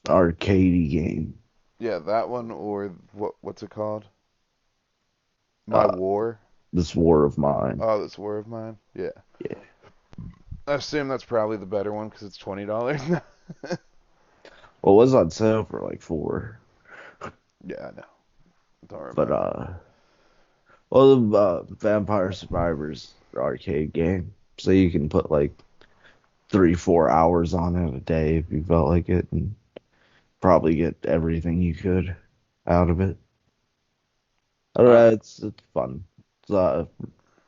Arcade game. yeah, that one or what's it called? My Uh, War. this War of Mine. Oh, this War of Mine. Yeah, Yeah. I assume that's probably the better one because it's $20 now. Well, it was on sale for like four, Yeah, I know. Don't but remember. well, the Vampire Survivors arcade game, so you can put like 3-4 hours on it a day if you felt like it, and probably get everything you could out of it. I don't know, it's fun. I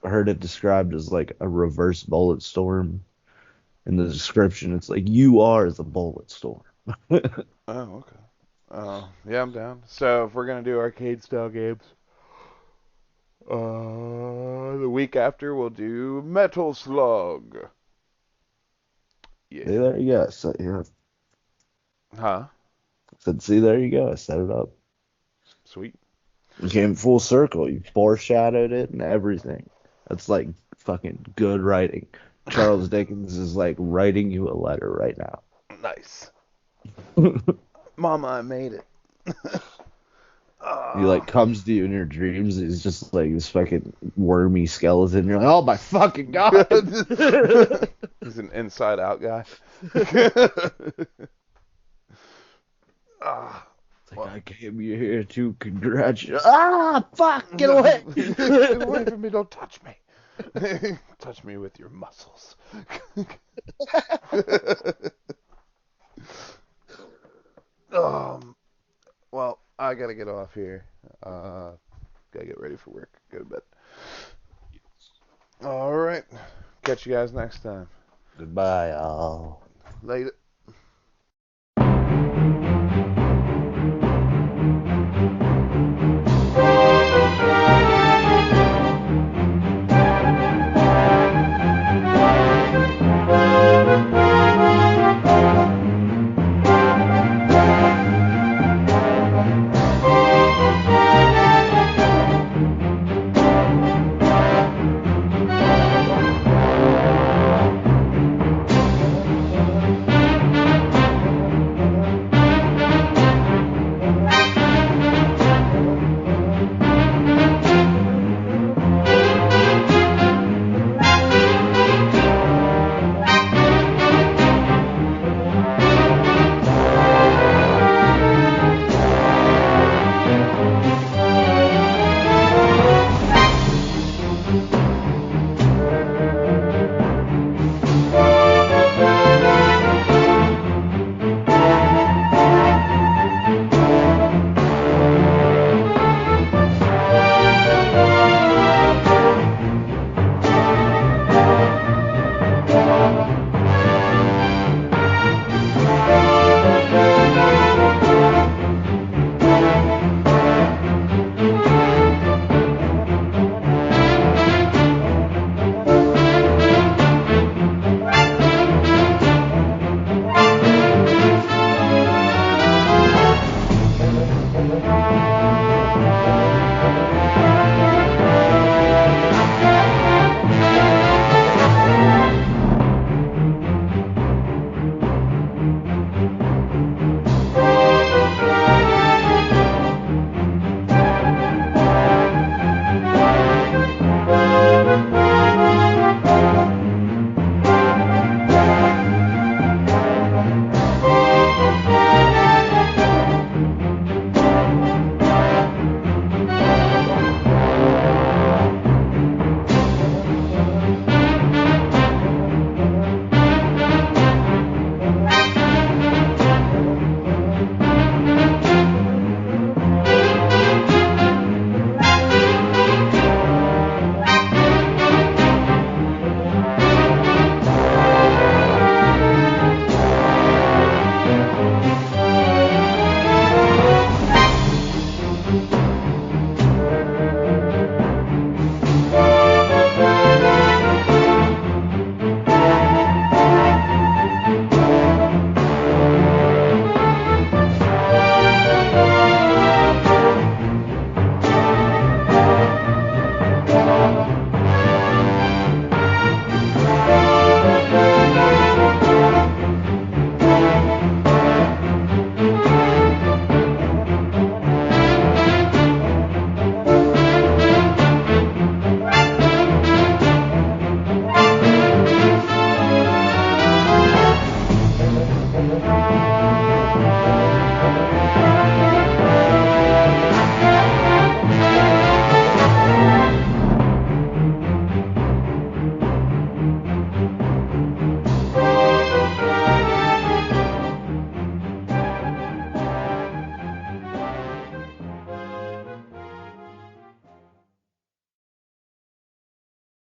heard it described as like a reverse bullet storm. In the description, it's like you are the bullet storm. Oh, okay. Yeah, I'm down. So if we're gonna do arcade style games, the week after we'll do Metal Slug. See, Yeah. there you go. So, yeah, Huh? said, see, there you go. I set it up. Sweet. You came full circle. You foreshadowed it and everything. That's like fucking good writing. Charles Dickens is like writing you a letter right now. Nice. Mama, I made it. He like comes to you in your dreams. He's just like this fucking wormy skeleton. You're like, oh my fucking god! He's an inside out guy. Ah, It's like well. I came here to congratulate. Ah, fuck! Get away! Get away from me! Don't touch me. Touch me with your muscles. Well, I gotta get off here. Gotta get ready for work. Go to bed. All right. Catch you guys next time. Goodbye, all. Later.